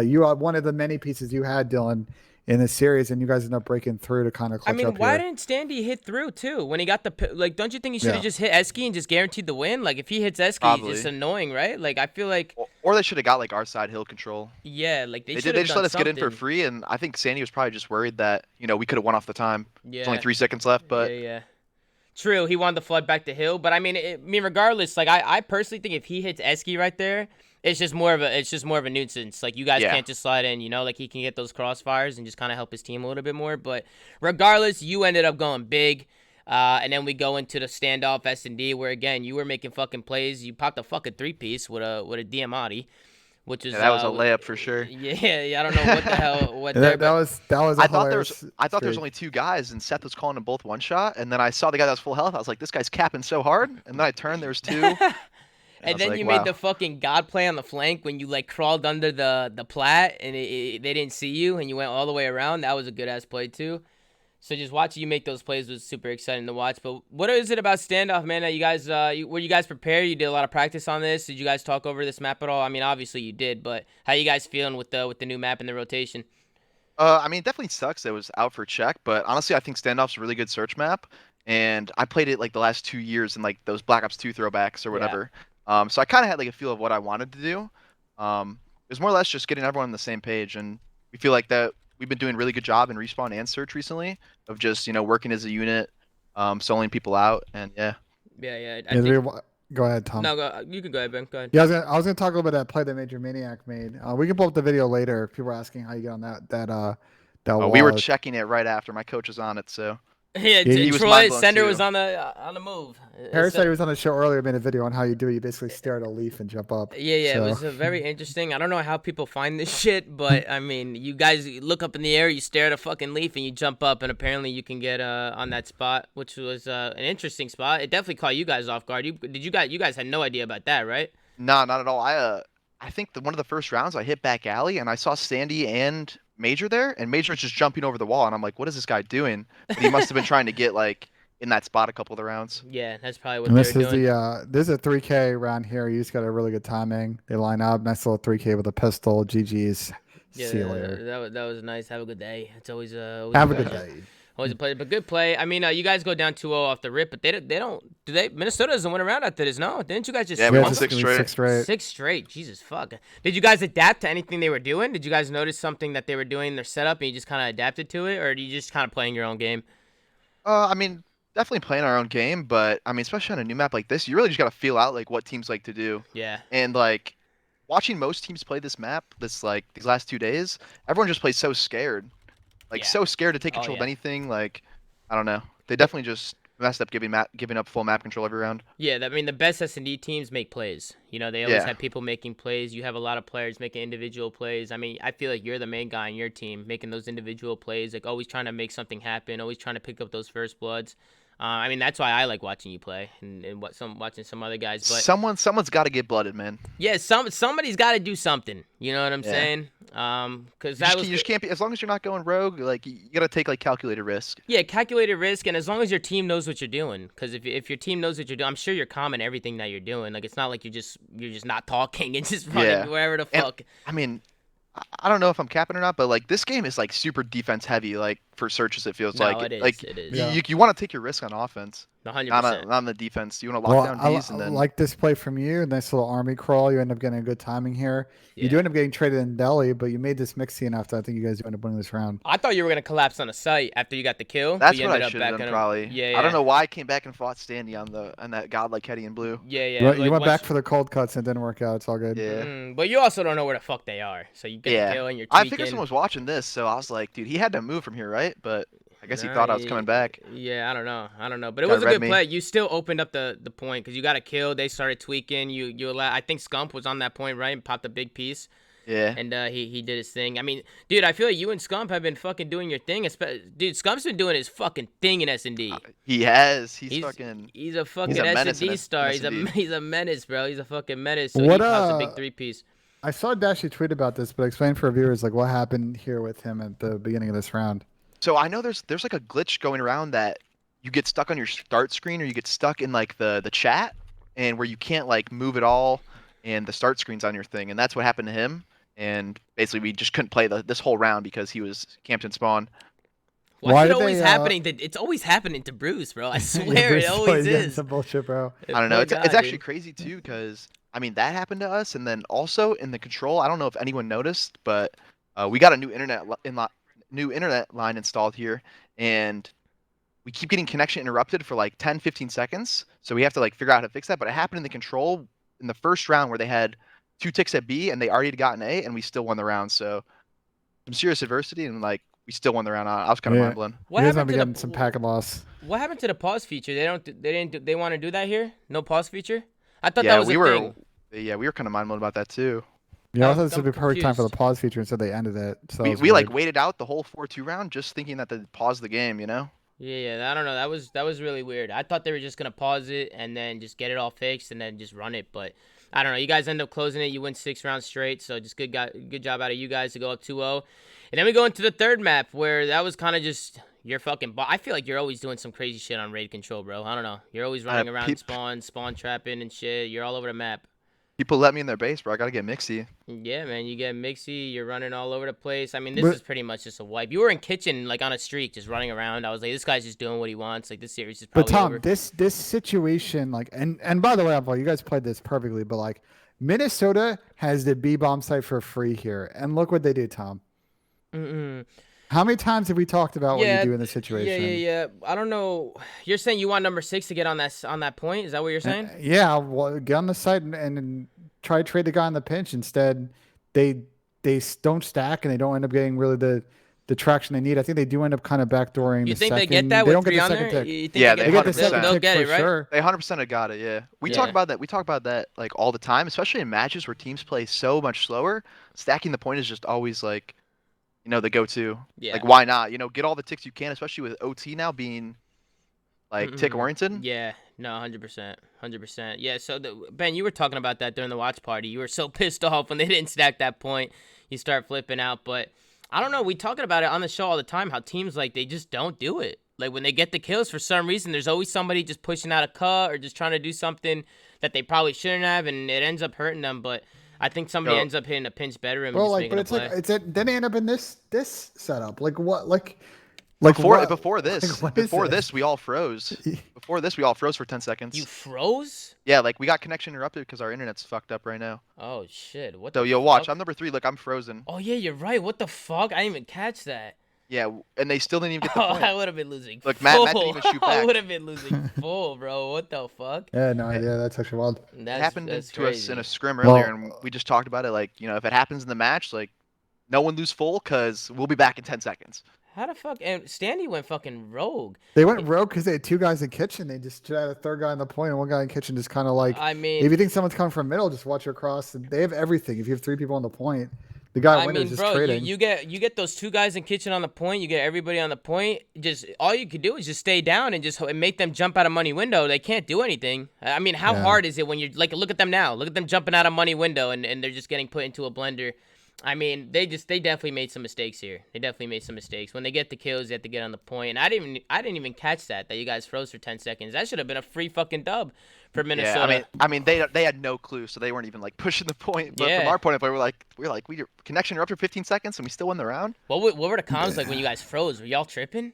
[SPEAKER 2] You are one of the many pieces you had, Dylan, in this series, and you guys end up breaking through to kind of clutch up
[SPEAKER 1] why
[SPEAKER 2] here.
[SPEAKER 1] didn't Standy hit through too when he got the don't you think he should have just hit Eski and just guaranteed the win? If he hits Eski, it's just annoying, right? I feel like
[SPEAKER 7] or they should have got our side hill control.
[SPEAKER 1] Yeah, they
[SPEAKER 7] just let us get in for free, and I think Sandy was probably just worried that we could have won off the time. Yeah, there's only 3 seconds left, but
[SPEAKER 1] yeah. True, he wanted to flood back the hill, but I mean, regardless, I personally think if he hits Eski right there, it's just more of a nuisance. You guys can't just slide in, he can get those crossfires and just kind of help his team a little bit more. But regardless, you ended up going big, and then we go into the standoff S&D where again you were making fucking plays. You popped a fucking 3-piece with a Diamati, which is
[SPEAKER 7] that was a layup for sure.
[SPEAKER 1] Yeah, I don't know what the hell
[SPEAKER 2] that was. I thought
[SPEAKER 7] there was only 2 guys, and Seth was calling them both 1 shot, and then I saw the guy that was full health. I was like, this guy's capping so hard, and then I turned, there was 2.
[SPEAKER 1] And then you made the fucking god play on the flank when you like crawled under the plat and they didn't see you and you went all the way around. That was a good ass play too. So just watching you make those plays was super exciting to watch. But what is it about standoff, man? That you guys were you guys prepared? You did a lot of practice on this. Did you guys talk over this map at all? I mean, obviously you did, but how you guys feeling with the new map and the rotation?
[SPEAKER 7] I mean, it definitely sucks that it was out for check, but honestly, I think standoff's a really good search map, and I played it like the last 2 years in like those Black Ops 2 throwbacks or whatever. Yeah. So I kind of had like a feel of what I wanted to do. It was more or less just getting everyone on the same page, and we feel like that. We've been doing a really good job in respawn and search recently of just working as a unit, soloing people out, and yeah.
[SPEAKER 2] Go ahead, Tom.
[SPEAKER 1] No, you can go ahead, Ben. Go ahead.
[SPEAKER 2] Yeah, I was gonna talk a little bit of that play that Major Maniac made. We can pull up the video later. People were asking how you get on that wall.
[SPEAKER 7] We were checking it right after. My coach was on it, so.
[SPEAKER 1] Yeah, Troy Sender was on the move.
[SPEAKER 2] Harris said he was on the show earlier, made a video on how you do it. You basically stare at a leaf and jump up.
[SPEAKER 1] Yeah, so. It was very interesting. I don't know how people find this shit, but I mean, you guys look up in the air, you stare at a fucking leaf, and you jump up, and apparently you can get on that spot, which was an interesting spot. It definitely caught you guys off guard. You guys had no idea about that, right?
[SPEAKER 7] No, not at all. I think one of the first rounds I hit back alley, and I saw Sandy and Major there, and Major was just jumping over the wall, and I'm like, what is this guy doing? But he must have been trying to get like in that spot a couple of the rounds.
[SPEAKER 1] Yeah, that's probably what they were doing.
[SPEAKER 2] This is a 3K round here. You just got a really good timing. They line up, nice little 3K with a pistol. GG's.
[SPEAKER 1] Yeah,
[SPEAKER 2] see you later.
[SPEAKER 1] That was nice. Have a good day. It's always
[SPEAKER 2] have a good day.
[SPEAKER 1] Always a play, but good play. I mean, you guys go down 2-0 off the rip, but they don't. Do they? Minnesota doesn't win around after this, no? Didn't you guys just?
[SPEAKER 7] Yeah, we won 6 straight.
[SPEAKER 1] 6 straight. Jesus fuck. Did you guys adapt to anything they were doing? Did you guys notice something that they were doing in their setup and you just kind of adapted to it, or are you just kind of playing your own game?
[SPEAKER 7] I mean, definitely playing our own game, but I mean, especially on a new map like this, you really just gotta feel out like what teams like to do.
[SPEAKER 1] Yeah.
[SPEAKER 7] And like watching most teams play this map, these last 2 days, everyone just plays so scared, so scared to take control of anything. Like, I don't know. They definitely just messed up giving up full map control every round.
[SPEAKER 1] Yeah, I mean, the best S&D teams make plays. They always have people making plays. You have a lot of players making individual plays. I mean, I feel like you're the main guy in your team making those individual plays, like always trying to make something happen, always trying to pick up those first bloods. I mean, that's why I like watching you play and watching some other guys. But
[SPEAKER 7] someone's got to get blooded, man.
[SPEAKER 1] Yeah, somebody's got to do something. You know what I'm saying? Because
[SPEAKER 7] you just can't be, as long as you're not going rogue. Like, you got to take like calculated risk.
[SPEAKER 1] Yeah, calculated risk, and as long as your team knows what you're doing. Because if your team knows what you're doing, I'm sure you're calm in everything that you're doing. Like, it's not like you're just not talking and just running wherever the fuck.
[SPEAKER 7] I mean, I don't know if I'm capping or not, but like this game is like super defense heavy, like for searches. It feels like
[SPEAKER 1] it is.
[SPEAKER 7] Like
[SPEAKER 1] it is.
[SPEAKER 7] You want to take your risk on offense,
[SPEAKER 1] 100%.
[SPEAKER 7] not on the defense. You want to lock down D's and then
[SPEAKER 2] like this play from you. Nice little army crawl. You end up getting a good timing here. Yeah. You do end up getting traded in Delhi, but you made this mixy enough that I think you guys end up winning this round.
[SPEAKER 1] I thought you were gonna collapse on a site after you got the kill.
[SPEAKER 7] That's what I should have done probably. Yeah. I don't know why I came back and fought Standy on that godlike Hetty in blue.
[SPEAKER 1] Yeah.
[SPEAKER 2] You went back for the cold cuts and it didn't work out. It's all good.
[SPEAKER 1] Yeah. But you also don't know where the fuck they are, so you get the kill and you're.
[SPEAKER 7] I figured someone was watching this, so I was like, dude, he had to move from here, right? But I guess he thought I was coming back.
[SPEAKER 1] Yeah, I don't know. But it was a good play. You still opened up the point because you got a kill. They started tweaking. I think Scump was on that point, right? And popped a big piece.
[SPEAKER 7] Yeah.
[SPEAKER 1] And he did his thing. I mean, dude, I feel like you and Scump have been fucking doing your thing. Dude, Scump's been doing his fucking thing in S&D.
[SPEAKER 7] He has.
[SPEAKER 1] He's a fucking S&D star. He's a menace, bro. He's a fucking menace. So
[SPEAKER 2] he
[SPEAKER 1] pops a big 3-piece.
[SPEAKER 2] I saw Dashy tweet about this, but explain for viewers like what happened here with him at the beginning of this round.
[SPEAKER 7] So I know there's like a glitch going around that you get stuck on your start screen or you get stuck in like the chat and where you can't like move at all and the start screen's on your thing, and that's what happened to him. And basically we just couldn't play this whole round because he was camped in spawn.
[SPEAKER 1] Why is it always happening? It's always happening to Bruce, bro. I swear it always is.
[SPEAKER 2] Some bullshit, bro.
[SPEAKER 7] I don't know. It's actually crazy too because I mean that happened to us, and then also in the control. I don't know if anyone noticed, but we got a new internet line installed here, and we keep getting connection interrupted for like 10-15 seconds. So we have to like figure out how to fix that. But it happened in the control in the first round where they had 2 ticks at B and they already got an A, and we still won the round. So some serious adversity, and like we still won the round. I was kind of mind blown.
[SPEAKER 2] What happened to some packet loss?
[SPEAKER 1] What happened to the pause feature? They want to do that here? No pause feature? I thought that was a thing.
[SPEAKER 7] Yeah, we were kind of mind blown about that too.
[SPEAKER 2] Yeah, I thought this would be perfect time for the pause feature, and so they ended it. So
[SPEAKER 7] we like waited out the whole 4-2 round just thinking that they'd pause the game, you know?
[SPEAKER 1] Yeah, I don't know. That was really weird. I thought they were just gonna pause it and then just get it all fixed and then just run it. But I don't know. You guys end up closing it. You win 6 rounds straight. So just good job out of you guys to go up 2-0. And then we go into the third map where that was kind of just your fucking. I feel like you're always doing some crazy shit on raid control, bro. I don't know. You're always running around spawn trapping and shit. You're all over the map.
[SPEAKER 7] People let me in their base, bro. I gotta get mixy.
[SPEAKER 1] Yeah, man, you get mixy. You're running all over the place. I mean, this is pretty much just a wipe. You were in kitchen, like on a streak, just running around. I was like, this guy's just doing what he wants. Like, this series is probably over.
[SPEAKER 2] But Tom, this situation, like, and by the way, Envoy, you guys played this perfectly, but like, Minnesota has the B bomb site for free here, and look what they do, Tom. How many times have we talked about what you do in this situation?
[SPEAKER 1] Yeah. I don't know. You're saying you want number 6 to get on that point? Is that what you're saying?
[SPEAKER 2] Yeah. Well, get on the site and try to trade the guy on the pinch. Instead, they don't stack and they don't end up getting really the traction they need. I think they do end up kind of backdooring.
[SPEAKER 1] You
[SPEAKER 2] the
[SPEAKER 1] think
[SPEAKER 2] second.
[SPEAKER 1] they get that?
[SPEAKER 2] They
[SPEAKER 1] with
[SPEAKER 2] don't get the
[SPEAKER 1] second
[SPEAKER 2] tick.
[SPEAKER 7] Yeah,
[SPEAKER 2] they get the second
[SPEAKER 1] they'll
[SPEAKER 2] tick
[SPEAKER 1] get
[SPEAKER 2] for
[SPEAKER 1] it, right?
[SPEAKER 2] sure.
[SPEAKER 7] They 100% have got it. Yeah, we talk about that. We talk about that like all the time, especially in matches where teams play so much slower. Stacking the point is just always like, you know, the go-to.
[SPEAKER 1] Yeah.
[SPEAKER 7] Like, why not? You know, get all the ticks you can, especially with OT now being like tick oriented.
[SPEAKER 1] Yeah. No, 100%. Yeah. So Ben, you were talking about that during the watch party. You were so pissed off when they didn't stack that point. You start flipping out, but I don't know. We talking about it on the show all the time. How teams like they just don't do it. Like when they get the kills, for some reason, there's always somebody just pushing out a cut or just trying to do something that they probably shouldn't have, and it ends up hurting them. But I think somebody ends up hitting a pinch bedroom.
[SPEAKER 2] Well,
[SPEAKER 1] and just making a play.
[SPEAKER 2] Then they end up in this setup. Like what?
[SPEAKER 7] Before this, we all froze. Before this, we all froze for 10 seconds.
[SPEAKER 1] You froze?
[SPEAKER 7] Yeah, like we got connection interrupted because our internet's fucked up right now.
[SPEAKER 1] Oh shit! What?
[SPEAKER 7] So yo, watch. I'm number 3. Look, I'm frozen.
[SPEAKER 1] Oh yeah, you're right. What the fuck? I didn't even catch that.
[SPEAKER 7] Yeah, and they still didn't even get the point.
[SPEAKER 1] I would have been losing.
[SPEAKER 7] Look,
[SPEAKER 1] full.
[SPEAKER 7] Matt didn't even shoot back.
[SPEAKER 1] I would have been losing full, bro. What the fuck?
[SPEAKER 2] Yeah, no idea. That's actually wild.
[SPEAKER 7] It happened to us in a scrim
[SPEAKER 2] Well,
[SPEAKER 7] earlier, and we just talked about it. Like, you know, if it happens in the match, like, no one lose full because we'll be back in 10 seconds.
[SPEAKER 1] How the fuck? And Standy went fucking rogue.
[SPEAKER 2] They went rogue because they had 2 guys in kitchen. They just had a 3rd guy in the point and 1 guy in kitchen. Just kind of like,
[SPEAKER 1] I mean,
[SPEAKER 2] if you think someone's coming from middle, just watch your cross. They have everything. If you have 3 people on the point, the guy winner is just trading.
[SPEAKER 1] You get those 2 guys in kitchen on the point. You get everybody on the point. Just all you could do is just stay down and just make them jump out of money window. They can't do anything. I mean, how hard is it when you're like, look at them now. Look at them jumping out of money window and they're just getting put into a blender. I mean, they definitely made some mistakes here. They definitely made some mistakes. When they get the kills, they have to get on the point. And I didn't even catch that you guys froze for 10 seconds. That should have been a free fucking dub for Minnesota.
[SPEAKER 7] Yeah, I mean, they had no clue, so they weren't even like pushing the point. But from our point of view, we connection interrupted 15 seconds, and we still won the round.
[SPEAKER 1] What were the comms like when you guys froze? Were y'all tripping?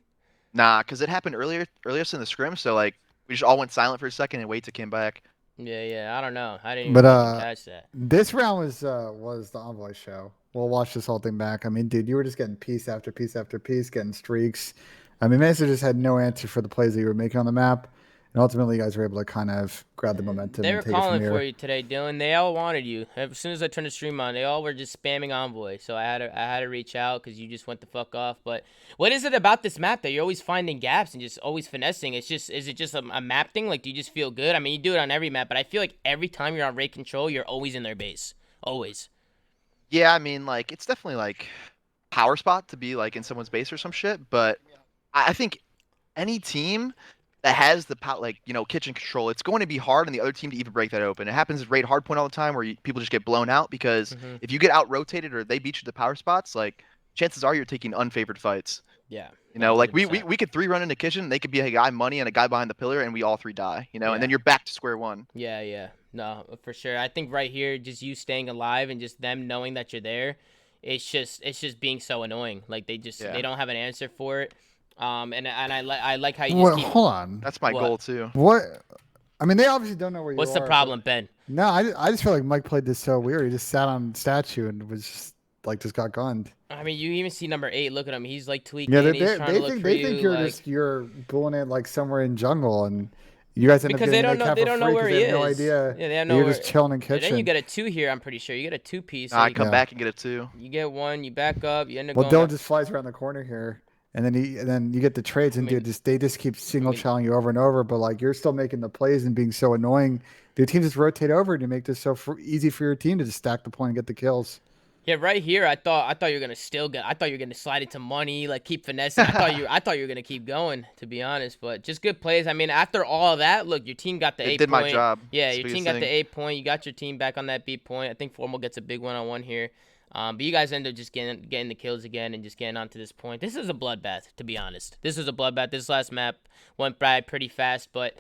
[SPEAKER 7] Nah, because it happened earlier in the scrim, so like we just all went silent for a second and wait to come back.
[SPEAKER 1] Yeah, I don't know. I didn't even catch that.
[SPEAKER 2] This round was the Envoy show. We'll watch this whole thing back. I mean, dude, you were just getting piece after piece after piece, getting streaks. I mean, Mesa just had no answer for the plays that you were making on the map. And ultimately, you guys were able to kind of grab the momentum.
[SPEAKER 1] They were
[SPEAKER 2] and take
[SPEAKER 1] calling
[SPEAKER 2] it from
[SPEAKER 1] for
[SPEAKER 2] here.
[SPEAKER 1] you today, Dylan. They all wanted you. As soon as I turned the stream on, they all were just spamming Envoy. So I had to reach out because you just went the fuck off. But what is it about this map that you're always finding gaps and just always finessing? Is it just a map thing? Like, do you just feel good? I mean, you do it on every map, but I feel like every time you're on raid control, you're always in their base. Always.
[SPEAKER 7] Yeah, I mean, like, it's definitely like power spot to be like in someone's base or some shit. But I think any team that has the kitchen control, it's going to be hard on the other team to even break that open. It happens at raid hardpoint all the time where people just get blown out because if you get out rotated or they beat you to power spots, like chances are you're taking unfavored fights.
[SPEAKER 1] Yeah.
[SPEAKER 7] You know, like we could 3 run into kitchen, they could be a guy money and a guy behind the pillar, and we all 3 die. You know, and then you're back to square one.
[SPEAKER 1] Yeah. No, for sure. I think right here, just you staying alive and just them knowing that you're there, it's just being so annoying. Like they don't have an answer for it. And I like how you just keep...
[SPEAKER 2] Hold on.
[SPEAKER 7] That's my goal too.
[SPEAKER 2] What? I mean, they obviously don't know where you are.
[SPEAKER 1] What's the problem, Ben?
[SPEAKER 2] No, I just feel like Mike played this so weird. He just sat on statue and was just got gunned.
[SPEAKER 1] I mean, you even see number 8. Look at him. He's like tweaking.
[SPEAKER 2] Yeah,
[SPEAKER 1] He's trying to look for
[SPEAKER 2] they think you're bulling it like somewhere in jungle, and you guys end up getting that cap
[SPEAKER 1] they don't know where he is.
[SPEAKER 2] They have no idea.
[SPEAKER 1] Yeah, they don't know.
[SPEAKER 2] You're just chilling in kitchen.
[SPEAKER 1] Then you get a 2 here. I'm pretty sure you get a 2 piece.
[SPEAKER 7] I come back and get a 2.
[SPEAKER 1] You get 1. You back up. You end up.
[SPEAKER 2] Well,
[SPEAKER 1] going
[SPEAKER 2] Dylan just flies around the corner here. And then you get the trades, and they just keep single challenging you over and over. But like you're still making the plays and being so annoying. Your team just rotate over and you make this so easy for your team to just stack the point and get the kills.
[SPEAKER 1] Yeah, right here. I thought you were gonna I thought you were gonna slide into money, like keep finessing. I thought you were gonna keep going, to be honest. But just good plays. I mean, after all of that, look, your team got the 8 point.
[SPEAKER 7] It did my job.
[SPEAKER 1] Yeah, your team got the 8 point. You got your team back on that B point. I think Formal gets a big 1-on-1 here. But you guys end up just getting the kills again and just getting onto this point. This is a bloodbath, to be honest. This was a bloodbath. This last map went by pretty fast, but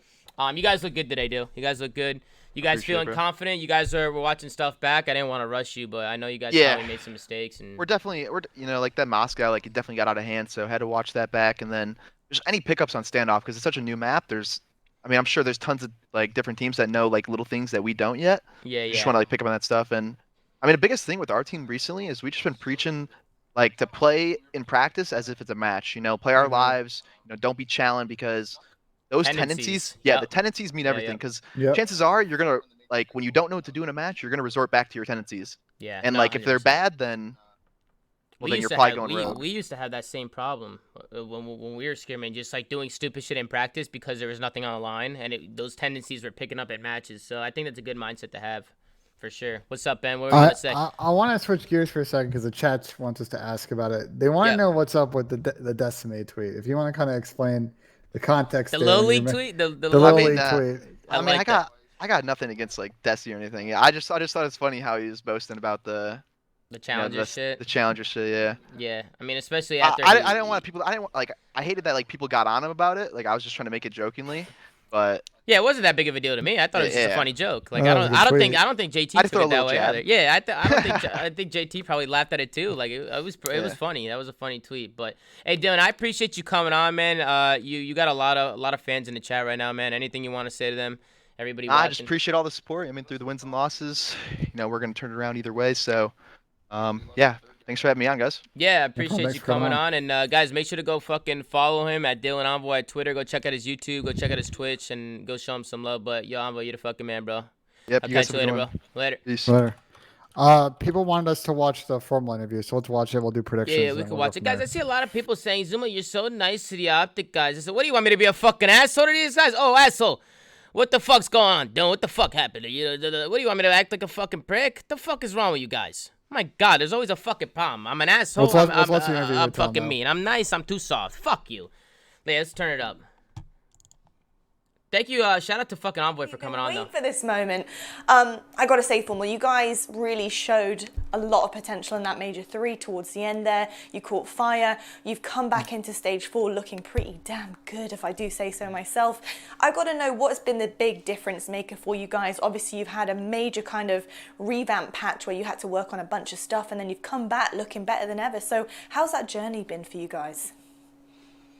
[SPEAKER 1] you guys look good today, dude. You guys look good. You guys feeling confident? You guys were watching stuff back. I didn't want to rush you, but I know you guys probably made some mistakes. And
[SPEAKER 7] we're like that Moscow, like it definitely got out of hand, so I had to watch that back. And then there's any pickups on standoff because it's such a new map. I'm sure there's tons of like different teams that know like little things that we don't yet.
[SPEAKER 1] Yeah.
[SPEAKER 7] Just want to like pick up on that stuff. And I mean, the biggest thing with our team recently is we just been preaching like to play in practice as if it's a match. Play our lives. Don't be challenged because those tendencies, the tendencies mean everything. Because chances are you're gonna like when you don't know what to do in a match, you're gonna resort back to your tendencies.
[SPEAKER 1] Yeah.
[SPEAKER 7] And like if they're bad, then you're probably going rogue.
[SPEAKER 1] We used to have that same problem when we were scrimming, just like doing stupid shit in practice because there was nothing on the line, and those tendencies were picking up at matches. So I think that's a good mindset to have. For sure. What's up, Ben? What were you going to say?
[SPEAKER 2] I want to switch gears for a second because the chat wants us to ask about it. They want to know what's up with the Decimate tweet. If you want to kind of explain the context.
[SPEAKER 1] The low league tweet? The
[SPEAKER 2] low league tweet.
[SPEAKER 7] I got nothing against like Desi or anything. Yeah, I just thought it's funny how he was boasting about the
[SPEAKER 1] Challenger shit.
[SPEAKER 7] The Challenger shit, yeah.
[SPEAKER 1] Yeah. I mean, especially after
[SPEAKER 7] I didn't want people I hated that like people got on him about it. Like I was just trying to make it jokingly. But
[SPEAKER 1] yeah, it wasn't that big of a deal to me. I thought it was just a funny joke. Like I don't think JT took it that way either. Yeah, I think JT probably laughed at it too. Like it was funny. That was a funny tweet. But hey, Dylan, I appreciate you coming on, man. You got a lot of fans in the chat right now, man. Anything you want to say to them? Everybody watching?
[SPEAKER 7] I just appreciate all the support. I mean, through the wins and losses, we're gonna turn it around either way. So, yeah. Thanks for having me on, guys.
[SPEAKER 1] Yeah, I appreciate you coming on. And, guys, make sure to go fucking follow him at Dylan Envoy at Twitter. Go check out his YouTube. Go check out his Twitch. And go show him some love. But, yo, Envoy, you're the fucking man, bro.
[SPEAKER 7] Yep,
[SPEAKER 1] I'll catch you later, bro. Later.
[SPEAKER 7] Peace.
[SPEAKER 2] Later. People wanted us to watch the formal interview, so let's watch it. We'll do predictions.
[SPEAKER 1] Yeah, we can watch it. Guys, I see a lot of people saying, Zoomaa, you're so nice to the OpTic guys. I said, what do you want me to be, a fucking asshole to these guys? Oh, asshole. What the fuck's going on, Dylan? What the fuck happened? What do you want me to act like a fucking prick? The fuck is wrong with you guys? My God, there's always a fucking problem. I'm an asshole. I'm fucking mean. I'm nice. I'm too soft. Fuck you. Yeah, let's turn it up. Thank you. Shout out to fucking Envoy for coming on, though.
[SPEAKER 8] For this moment, I gotta say, Formal, you guys really showed a lot of potential in that Major 3 towards the end there. You caught fire. You've come back into Stage 4 looking pretty damn good, if I do say so myself. I gotta know what's been the big difference maker for you guys. Obviously, you've had a major kind of revamp patch where you had to work on a bunch of stuff, and then you've come back looking better than ever. So how's that journey been for you guys?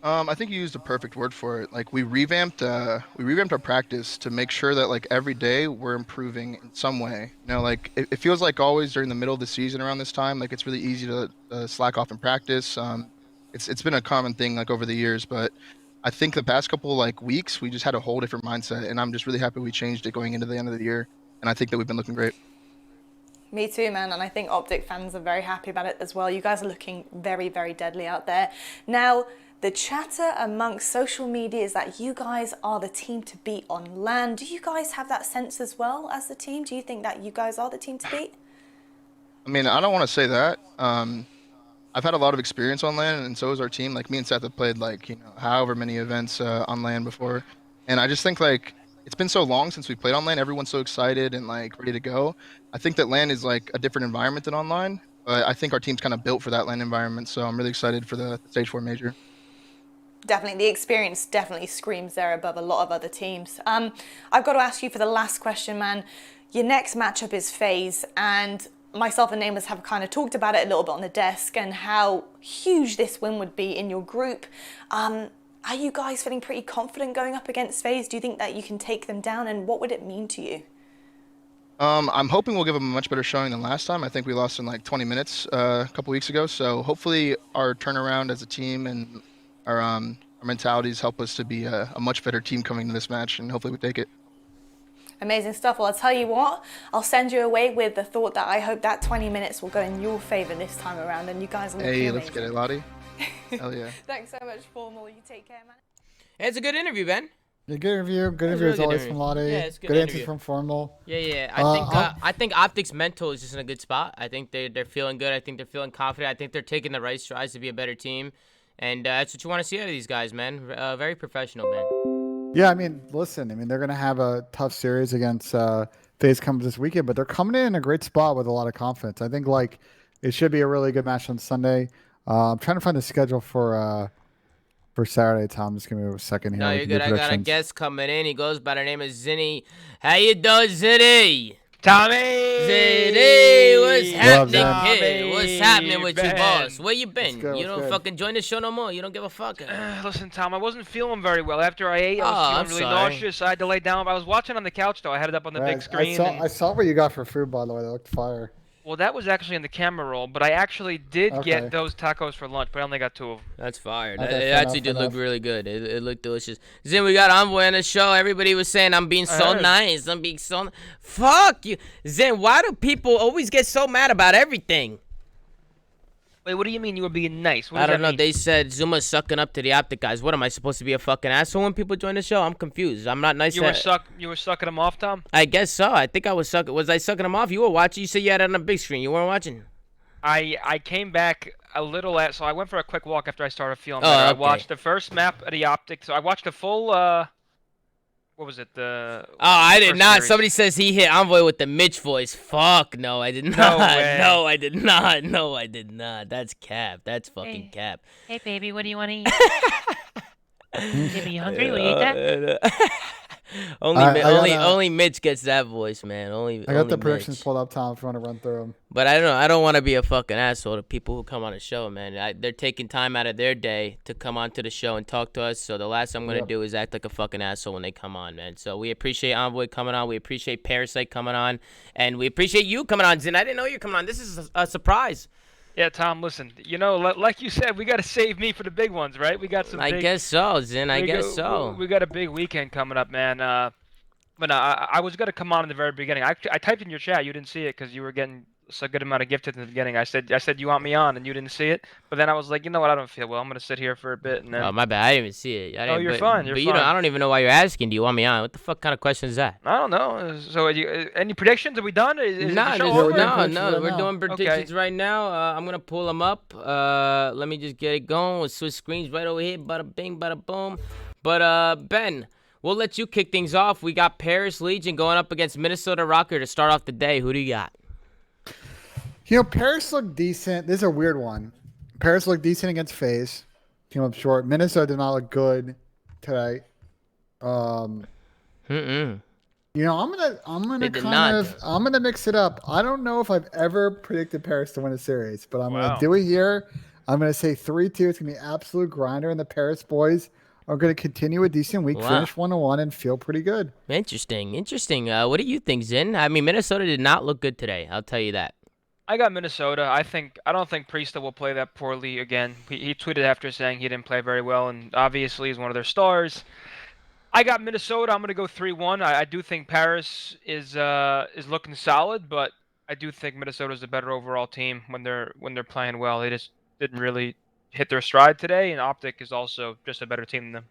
[SPEAKER 9] I think you used the perfect word for it. Like we revamped our practice to make sure that like every day we're improving in some way. Like it feels like always during the middle of the season around this time, like it's really easy to slack off in practice. It's been a common thing like over the years, but I think the past couple like weeks we just had a whole different mindset, and I'm just really happy we changed it going into the end of the year. And I think that we've been looking great.
[SPEAKER 8] Me too, man, and I think OpTic fans are very happy about it as well. You guys are looking very, very deadly out there. Now, the chatter amongst social media is that you guys are the team to beat on LAN. Do you guys have that sense as well as the team? Do you think that you guys are the team to beat?
[SPEAKER 9] I mean, I don't want to say that. I've had a lot of experience on LAN, and so has our team. Like me and Seth have played like however many events on LAN before, and I just think like it's been so long since we played on LAN. Everyone's so excited and like ready to go. I think that LAN is like a different environment than online, but I think our team's kind of built for that LAN environment. So I'm really excited for the Stage 4 major.
[SPEAKER 8] Definitely, the experience definitely screams there above a lot of other teams. I've got to ask you for the last question, man. Your next matchup is FaZe, and myself and Nameless have kind of talked about it a little bit on the desk and how huge this win would be in your group. Are you guys feeling pretty confident going up against FaZe? Do you think that you can take them down, and what would it mean to you?
[SPEAKER 9] I'm hoping we'll give them a much better showing than last time. I think we lost in like 20 minutes a couple weeks ago, so hopefully our turnaround as a team and our mentalities help us to be a much better team coming to this match, and hopefully we take it.
[SPEAKER 8] Amazing stuff. Well, I'll tell you what, I'll send you away with the thought that I hope that 20 minutes will go in your favor this time around, and you guys are looking amazing.
[SPEAKER 9] Let's get it, Lottie. Hell yeah.
[SPEAKER 8] Thanks so much, Formal. You take care, man.
[SPEAKER 1] It's a good interview, Ben.
[SPEAKER 2] Yeah, good interview. Good interview as always from Lottie.
[SPEAKER 1] Yeah, it's good
[SPEAKER 2] answers
[SPEAKER 1] interview.
[SPEAKER 2] from Formal.
[SPEAKER 1] Yeah. I think OpTic's mental is just in a good spot. I think they're feeling good. I think they're feeling confident. I think they're taking the right strides to be a better team, and that's what you want to see out of these guys, man. Very professional, man.
[SPEAKER 2] Yeah, I mean, listen. I mean, they're gonna have a tough series against FaZe comes this weekend, but they're coming in a great spot with a lot of confidence. I think like it should be a really good match on Sunday. I'm trying to find the schedule for Saturday, Tom. Just give me a second here.
[SPEAKER 1] No, you're good. I got a guest coming in. He goes by the name of Zinny. How you doing, Zinny?
[SPEAKER 4] Tommy!
[SPEAKER 1] Zinny, what's happening,
[SPEAKER 4] Tommy,
[SPEAKER 1] kid? What's happening with you, boss? Where you been?
[SPEAKER 2] Good,
[SPEAKER 1] You don't fucking join the show no more. You don't give a fuck.
[SPEAKER 4] Listen, Tom, I wasn't feeling very well. After I ate, I was feeling really nauseous. I had to lay down. I was watching on the couch, though. I had it up on the big screen.
[SPEAKER 2] I saw what you got for food, by the way. That looked fire.
[SPEAKER 4] Well, that was actually in the camera roll, but I actually did get those tacos for lunch, but I only got 2 of them.
[SPEAKER 1] That's fire. It actually did look really good. It looked delicious. Zin, we got Envoy on the show. Everybody was saying I'm being so nice. I'm being so... Fuck you. Zin, why do people always get so mad about everything?
[SPEAKER 4] Wait, what do you mean you were being nice?
[SPEAKER 1] I don't know. They said Zooma's sucking up to the OpTic guys. What, am I supposed to be a fucking asshole when people join the show? I'm confused. I'm not nice.
[SPEAKER 4] You were sucking them off, Tom?
[SPEAKER 1] I guess so. I think I was sucking. Was I sucking them off? You were watching. You said you had it on a big screen. You weren't watching.
[SPEAKER 4] I came back a little so I went for a quick walk after I started feeling better. I watched the first map of the OpTic. So I watched the full what was it?
[SPEAKER 1] I did not. Series. Somebody says he hit Envoy with the Mitch voice. Fuck, no, I did not.
[SPEAKER 4] No way.
[SPEAKER 1] No, I did not. No, I did not. That's cap. That's fucking cap.
[SPEAKER 10] Hey, baby, what do you want to eat? Are you hungry? Will you eat that?
[SPEAKER 1] Only Mitch gets that voice, man.
[SPEAKER 2] I got the predictions pulled up, Tom, if you want to run through them.
[SPEAKER 1] But I don't want to be a fucking asshole to people who come on the show, man. They're taking time out of their day to come onto the show and talk to us. So the last I'm gonna do is act like a fucking asshole when they come on, man. So we appreciate Envoy coming on. We appreciate Parasite coming on, and we appreciate you coming on, Zin. I didn't know you were coming on. This is a surprise.
[SPEAKER 4] Yeah, Tom, listen, like you said, we got to save me for the big ones, right? We got some
[SPEAKER 1] I guess so, Zin. I guess so.
[SPEAKER 4] We got a big weekend coming up, man. But I was going to come on in the very beginning. I typed in your chat. You didn't see it because you were getting a good amount of gifted in the beginning. I said you want me on, and you didn't see it. But then I was like, you know what? I don't feel well. I'm going to sit here for a bit. And then...
[SPEAKER 1] Oh, my bad. I didn't even see it.
[SPEAKER 4] You're fine. You're fine.
[SPEAKER 1] I don't even know why you're asking. Do you want me on? What the fuck kind of question is that?
[SPEAKER 4] I don't know. So any predictions? Are we done?
[SPEAKER 1] No. We're doing predictions right now. I'm going to pull them up. Let me just get it going. We'll switch screens right over here. Bada bing, bada boom. But, Ben, we'll let you kick things off. We got Paris Legion going up against Minnesota Rokkr to start off the day. Who do you got?
[SPEAKER 2] Paris looked decent. This is a weird one. Paris looked decent against FaZe. Came up short. Minnesota did not look good today. I'm gonna mix it up. I don't know if I've ever predicted Paris to win a series, but I'm gonna do it here. I'm gonna say 3-2. It's gonna be absolute grinder, and the Paris boys are gonna continue a decent week, finish 1-1, and feel pretty good.
[SPEAKER 1] Interesting. What do you think, Zin? I mean, Minnesota did not look good today. I'll tell you that.
[SPEAKER 4] I got Minnesota. I don't think Priesta will play that poorly again. He tweeted after saying he didn't play very well, and obviously he's one of their stars. I got Minnesota. I'm going to go 3-1. I do think Paris is looking solid, but I do think Minnesota is a better overall team when they're playing well. They just didn't really hit their stride today, and OpTic is also just a better team than them.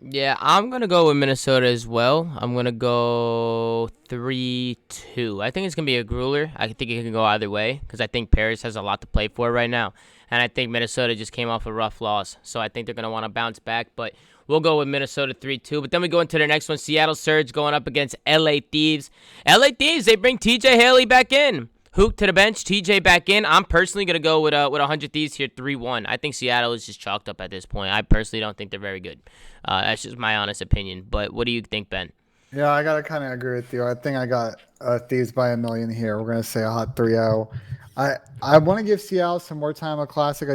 [SPEAKER 1] Yeah, I'm going to go with Minnesota as well. I'm going to go 3-2. I think it's going to be a grueler. I think it can go either way because I think Paris has a lot to play for right now. And I think Minnesota just came off a rough loss. So I think they're going to want to bounce back. But we'll go with Minnesota 3-2. But then we go into the next one. Seattle Surge going up against LA Thieves. LA Thieves, they bring TJ Haley back in. Hook to the bench, TJ back in. I'm personally going to go with 100 Thieves here, 3-1. I think Seattle is just chalked up at this point. I personally don't think they're very good. That's just my honest opinion. But what do you think, Ben?
[SPEAKER 2] Yeah, I got to kind of agree with you. I think I got Thieves by a million here. We're going to say a hot 3-0. I want to give Seattle some more time at Classic.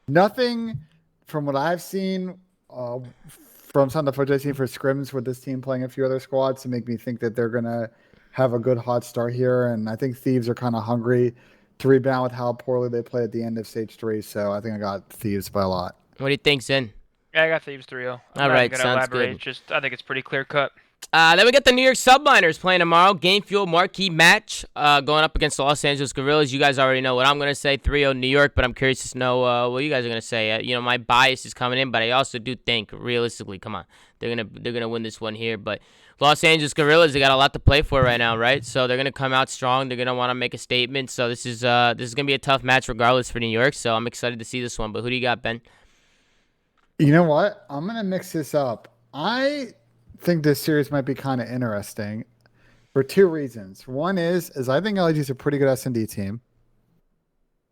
[SPEAKER 2] Nothing from what I've seen from some of the footage I've seen for scrims with this team playing a few other squads to make me think that they're going to have a good hot start here, and I think Thieves are kind of hungry to rebound with how poorly they played at the end of Stage 3, so I think I got Thieves by a lot.
[SPEAKER 1] What do you think, Zin?
[SPEAKER 4] Yeah, I got Thieves 3-0.
[SPEAKER 1] All right, sounds good.
[SPEAKER 4] I think it's pretty clear cut.
[SPEAKER 1] Then we got the New York Subliners playing tomorrow. Game Fuel marquee match going up against the Los Angeles Guerrillas. You guys already know what I'm going to say, 3-0 New York, but I'm curious to know what you guys are going to say. My bias is coming in, but I also do think, realistically, come on, they're gonna win this one here. But Los Angeles Guerrillas, they got a lot to play for right now, right? So they're going to come out strong. They're going to want to make a statement. So this is going to be a tough match regardless for New York, so I'm excited to see this one. But who do you got, Ben?
[SPEAKER 2] You know what? I'm going to mix this up. I think this series might be kind of interesting for two reasons. One is I think LAG is a pretty good S&D team,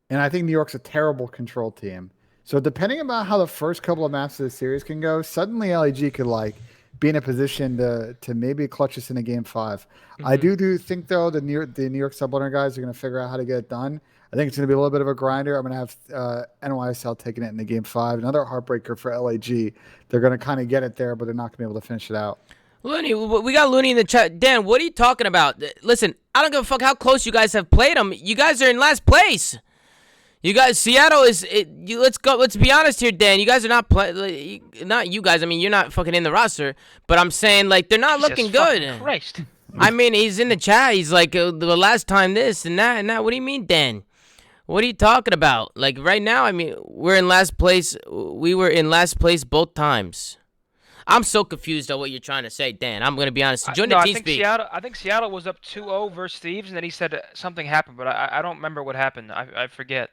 [SPEAKER 2] and I think New York's a terrible control team. So depending about how the first couple of maps of the series can go, suddenly LAG could be in a position to maybe clutch us in a game 5. Mm-hmm. I do think though the New York Subliner guys are going to figure out how to get it done. I think it's going to be a little bit of a grinder. I'm going to have NYSL taking it in the game 5. Another heartbreaker for LAG. They're going to kind of get it there, but they're not going to be able to finish it out.
[SPEAKER 1] Looney, we got Looney in the chat. Dan, what are you talking about? Listen, I don't give a fuck how close you guys have played them. You guys are in last place. You guys, Seattle is. Let's go. Let's be honest here, Dan. You guys are not not you guys. I mean, you're not fucking in the roster. But I'm saying they're not looking good.
[SPEAKER 10] Christ.
[SPEAKER 1] I mean, he's in the chat. He's like the last time this and that and that. What do you mean, Dan? What are you talking about? Right now, I mean, we're in last place. We were in last place both times. I'm so confused on what you're trying to say, Dan. I'm going to be honest. Join the TeamSpeak.
[SPEAKER 4] I think Seattle was up 2-0 versus Thieves, and then he said something happened, but I don't remember what happened. I forget.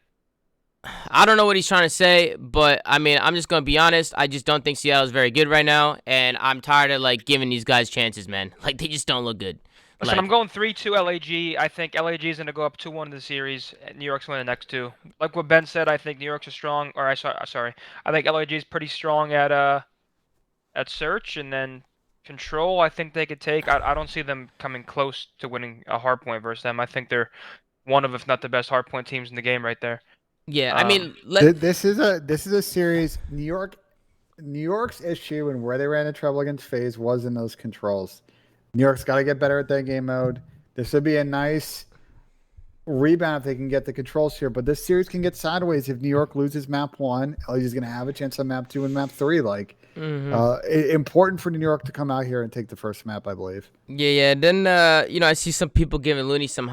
[SPEAKER 1] I don't know what he's trying to say, but, I mean, I'm just going to be honest. I just don't think Seattle's very good right now, and I'm tired of, giving these guys chances, man. They just don't look good.
[SPEAKER 4] Listen, I'm going 3-2 LAG. I think LAG is going to go up 2-1 in the series. And New York's winning the next two. Like what Ben said, I think New York's strong. I think LAG is pretty strong at search, and then control. I think they could take. I don't see them coming close to winning a hardpoint versus them. I think they're one of, if not the best hardpoint teams in the game right there.
[SPEAKER 1] Yeah, I mean,
[SPEAKER 2] this is a series. New York's issue and where they ran into trouble against FaZe was in those controls. New York's got to get better at that game mode. This would be a nice rebound if they can get the controls here, but this series can get sideways if New York loses map 1. LG is going to have a chance on map 2 and map 3. Important for New York to come out here and take the first map, I believe.
[SPEAKER 1] Yeah. Then I see some people giving Looney some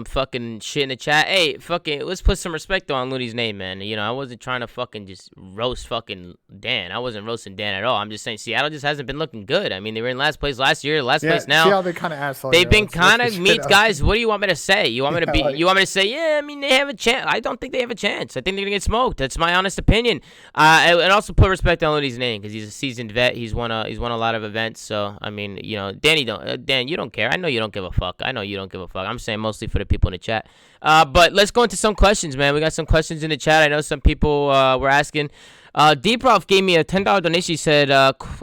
[SPEAKER 1] fucking shit in the chat. Hey, fucking, let's put some respect on Looney's name, man. I wasn't trying to fucking just roast fucking Dan. I wasn't roasting Dan at all. I'm just saying Seattle just hasn't been looking good. I mean, they were in last place last year, last place now.
[SPEAKER 2] See how they kind of asshole.
[SPEAKER 1] They've been kind of meat guys. What do you want me to say? You want me to be? You want me to say? Yeah, I mean they have a chance. I don't think they have a chance. I think they're gonna get smoked. That's my honest opinion. And also put respect on Looney's name because he's a seasoned vet. He's won a lot of events. So I mean, Dan, you don't care. I know you don't give a fuck. I'm saying mostly for the people in the chat. But let's go into some questions, man. We got some questions in the chat. I know some people were asking. Deeprof gave me a $10 donation. He said,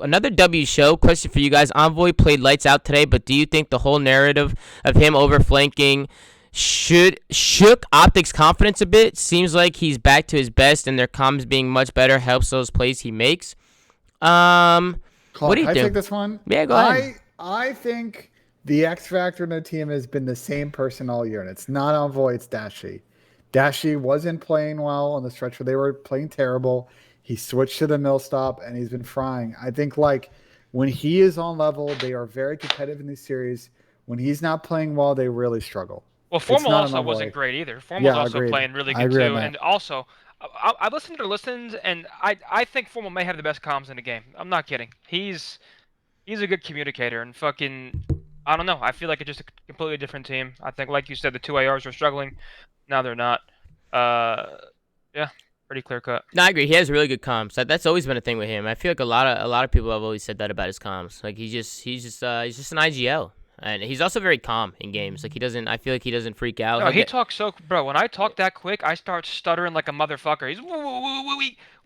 [SPEAKER 1] another W show. Question for you guys. Envoy played lights out today, but do you think the whole narrative of him overflanking shook OpTic's confidence a bit? Seems like he's back to his best, and their comms being much better helps those plays he makes. What do you think?
[SPEAKER 2] I take this one.
[SPEAKER 1] Yeah, go ahead.
[SPEAKER 2] I think the X factor in the team has been the same person all year, and it's not Envoy, it's Dashy. Dashy wasn't playing well on the stretch where they were playing terrible. He switched to the mill stop, and he's been frying. I think when he is on level, they are very competitive in this series. When he's not playing well, they really struggle.
[SPEAKER 4] Well, Formal also wasn't great either. Formal's also playing really good too. And also, I listened to their listens, and I think Formal may have the best comms in the game. I'm not kidding. He's a good communicator, and fucking, I don't know. I feel like it's just a completely different team. I think, like you said, the two ARs were struggling. Now they're not. Yeah, pretty clear cut.
[SPEAKER 1] No, I agree. He has really good comms. That's always been a thing with him. I feel like a lot of people have always said that about his comms. He's just an IGL. And he's also very calm in games. I feel like he doesn't freak out.
[SPEAKER 4] No, he talks bro, when I talk that quick, I start stuttering like a motherfucker. He's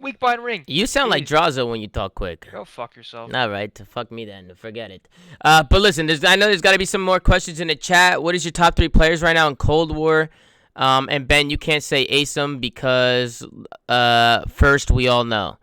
[SPEAKER 4] weak behind ring.
[SPEAKER 1] You sound like Drazo when you talk quick.
[SPEAKER 4] Go fuck yourself.
[SPEAKER 1] All right, fuck me then. Forget it. But listen, I know there's got to be some more questions in the chat. What is your top 3 players right now in Cold War? And Ben, you can't say ASIM because first we all know.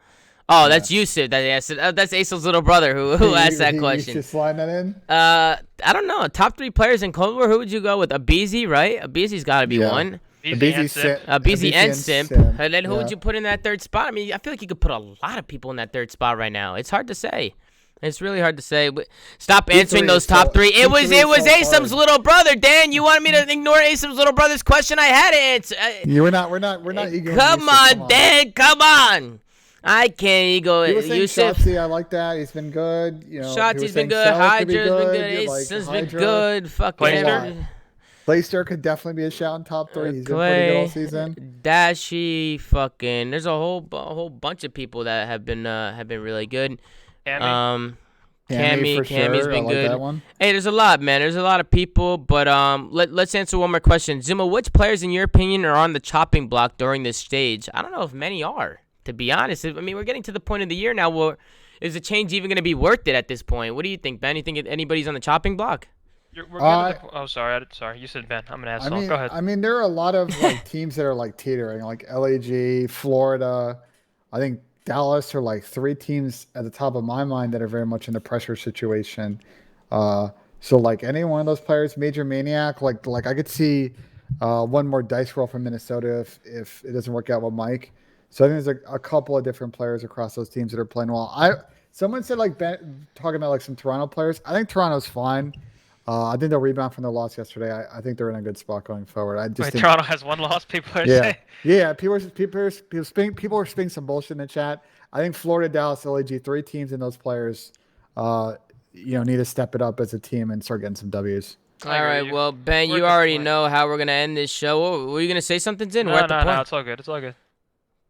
[SPEAKER 1] Oh, that's Yusuf. That's Acel's little brother who asked that question.
[SPEAKER 2] You should slide that in?
[SPEAKER 1] I don't know. Top 3 players in Cold War, who would you go with? Abizi, right? Abizi's got to be one. Abizi and Simp. And then who would you put in that third spot? I mean, I feel like you could put a lot of people in that third spot right now. It's hard to say. It's really hard to say. Stop
[SPEAKER 2] T3
[SPEAKER 1] answering those
[SPEAKER 2] is
[SPEAKER 1] top
[SPEAKER 2] so-
[SPEAKER 1] three. It was
[SPEAKER 2] T3 is so
[SPEAKER 1] Asim's
[SPEAKER 2] hard.
[SPEAKER 1] little brother, Dan. You wanted me to ignore Asim's little brother's question? I had to answer.
[SPEAKER 2] We're not eager.
[SPEAKER 1] Come on, Dan. Come on. I can't ego
[SPEAKER 2] He
[SPEAKER 1] it.
[SPEAKER 2] was saying
[SPEAKER 1] Yusuf.
[SPEAKER 2] Shotzi, I like that. He's been good. You know,
[SPEAKER 1] Shotzi's been good. Hydra's been good. Asim's been good. Fucking
[SPEAKER 2] Playster could definitely be a shout in top 3. He's been pretty good all season.
[SPEAKER 1] Dashy, fucking. There's a whole bunch of people that have been really good.
[SPEAKER 4] Cammy.
[SPEAKER 2] Cammy's
[SPEAKER 1] been
[SPEAKER 2] I like
[SPEAKER 1] good.
[SPEAKER 2] that one.
[SPEAKER 1] Hey, there's a lot, man. There's a lot of people, but let's answer one more question. Zoomaa, which players, in your opinion, are on the chopping block during this stage? I don't know if many are, to be honest. I mean, we're getting to the point of the year now where is the change even going to be worth it at this point? What do you think, Ben? You think anybody's on the chopping block?
[SPEAKER 4] Sorry. You said Ben. I'm gonna ask. Go ahead.
[SPEAKER 2] I mean, there are a lot of like teams that are like teetering, like LAG, Florida. I think Dallas are like 3 teams at the top of my mind that are very much in the pressure situation. So like any one of those players, Major Maniac, like I could see one more dice roll from Minnesota if it doesn't work out with Mike. So I think there's a couple of different players across those teams that are playing well. Someone said like talking about like some Toronto players. I think Toronto's fine. I think they'll rebound from their loss yesterday. I think they're in a good spot going forward.
[SPEAKER 4] Toronto has 1 loss. People are saying.
[SPEAKER 2] Yeah. People are spinning some bullshit in the chat. I think Florida, Dallas, LAG, 3 teams and those players, need to step it up as a team and start getting some W's.
[SPEAKER 1] All right. Well, Ben, you already know how we're gonna end this show. Were you gonna say something, Zin?
[SPEAKER 4] No, it's all good. It's all good.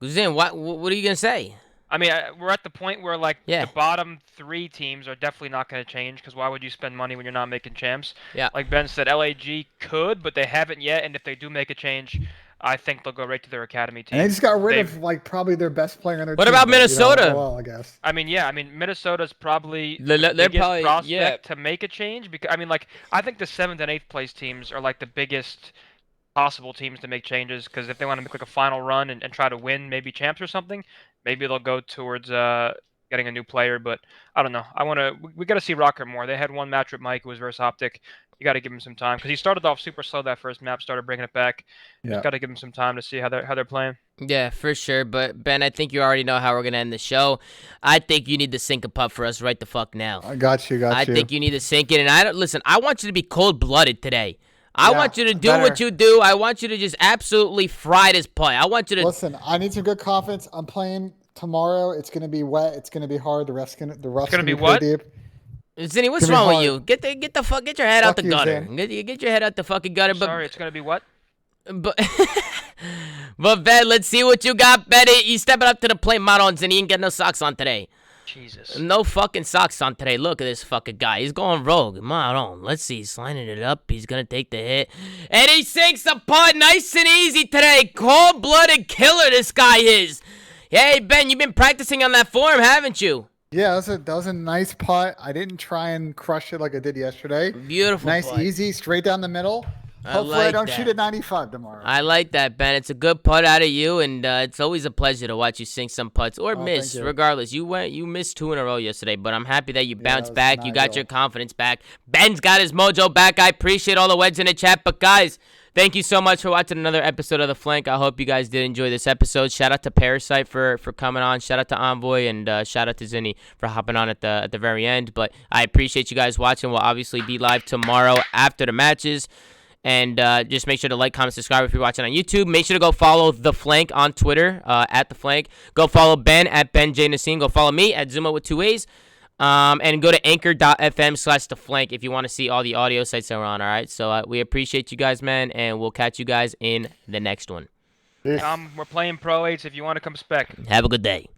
[SPEAKER 1] Zin, what are you gonna say?
[SPEAKER 4] I mean, we're at the point where, like,
[SPEAKER 1] Yeah.
[SPEAKER 4] the bottom 3 teams are definitely not going to change, because why would you spend money when you're not making champs?
[SPEAKER 1] Yeah.
[SPEAKER 4] Like Ben said, LAG could, but they haven't yet, and if they do make a change, I think they'll go right to their academy team.
[SPEAKER 2] And they just got rid of, like, probably their best player in their team.
[SPEAKER 1] What about Minnesota?
[SPEAKER 2] Well, I guess.
[SPEAKER 4] I mean, Minnesota's probably
[SPEAKER 1] They're
[SPEAKER 4] the biggest
[SPEAKER 1] probably,
[SPEAKER 4] prospect to make a change, because, I mean, like, I think the 7th and 8th place teams are, like, the biggest possible teams to make changes, because if they want to make, like, a final run and try to win maybe champs or something, maybe they'll go towards getting a new player, but I don't know. We got to see Rokkr more. They had 1 match with Mike. It was versus OpTic. You got to give him some time, because he started off super slow that first map, started bringing it back.
[SPEAKER 2] Yeah.
[SPEAKER 4] Just got to give him some time to see how they're playing.
[SPEAKER 1] Yeah, for sure. But Ben, I think you already know how we're gonna end the show. I think you need to sink a putt for us right the fuck now.
[SPEAKER 2] I got you.
[SPEAKER 1] I think you need to sink it. And I want you to be cold-blooded today. I want you to do what you do. I want you to just absolutely fry this putt. I want you to
[SPEAKER 2] listen. I need some good confidence. I'm playing tomorrow. It's gonna be wet. It's gonna be hard. The rough's gonna be
[SPEAKER 4] what?
[SPEAKER 2] deep.
[SPEAKER 1] Zinni, what's wrong with you? Get your head out the gutter. Get your head out the fucking gutter.
[SPEAKER 4] Sorry, it's gonna be what?
[SPEAKER 1] But Ben, let's see what you got, Ben. You stepping up to the plate, Maron, and he ain't got no socks on today.
[SPEAKER 4] Jesus.
[SPEAKER 1] No fucking socks on today. Look at this fucking guy. He's going rogue. Maron, let's see. He's lining it up. He's gonna take the hit, and he sinks the putt nice and easy today. Cold-blooded killer, this guy is. Hey Ben, you've been practicing on that form, haven't you?
[SPEAKER 2] Yeah, that was a nice putt. I didn't try and crush it like I did yesterday.
[SPEAKER 1] Beautiful.
[SPEAKER 2] Nice,
[SPEAKER 1] putt.
[SPEAKER 2] Easy, straight down the middle. Hopefully I don't shoot at 95 tomorrow.
[SPEAKER 1] I like that, Ben. It's a good putt out of you, and it's always a pleasure to watch you sink some putts or miss. Regardless, you missed 2 in a row yesterday, but I'm happy that you bounced back. You got your confidence back. Ben's got his mojo back. I appreciate all the words in the chat, but guys, thank you so much for watching another episode of The Flank. I hope you guys did enjoy this episode. Shout out to Parasite for coming on. Shout out to Envoy, and shout out to Zinni for hopping on at the very end. But I appreciate you guys watching. We'll obviously be live tomorrow after the matches. And just make sure to like, comment, subscribe if you're watching on YouTube. Make sure to go follow The Flank on Twitter, at The Flank. Go follow Ben at Ben J. Nassim. Go follow me at Zoomaa with 2 A's. And go to anchor.fm/theflank if you want to see all the audio sites that we're on, all right? So we appreciate you guys, man, and we'll catch you guys in the next one.
[SPEAKER 4] We're playing Pro 8s if you want to come spec.
[SPEAKER 1] Have a good day.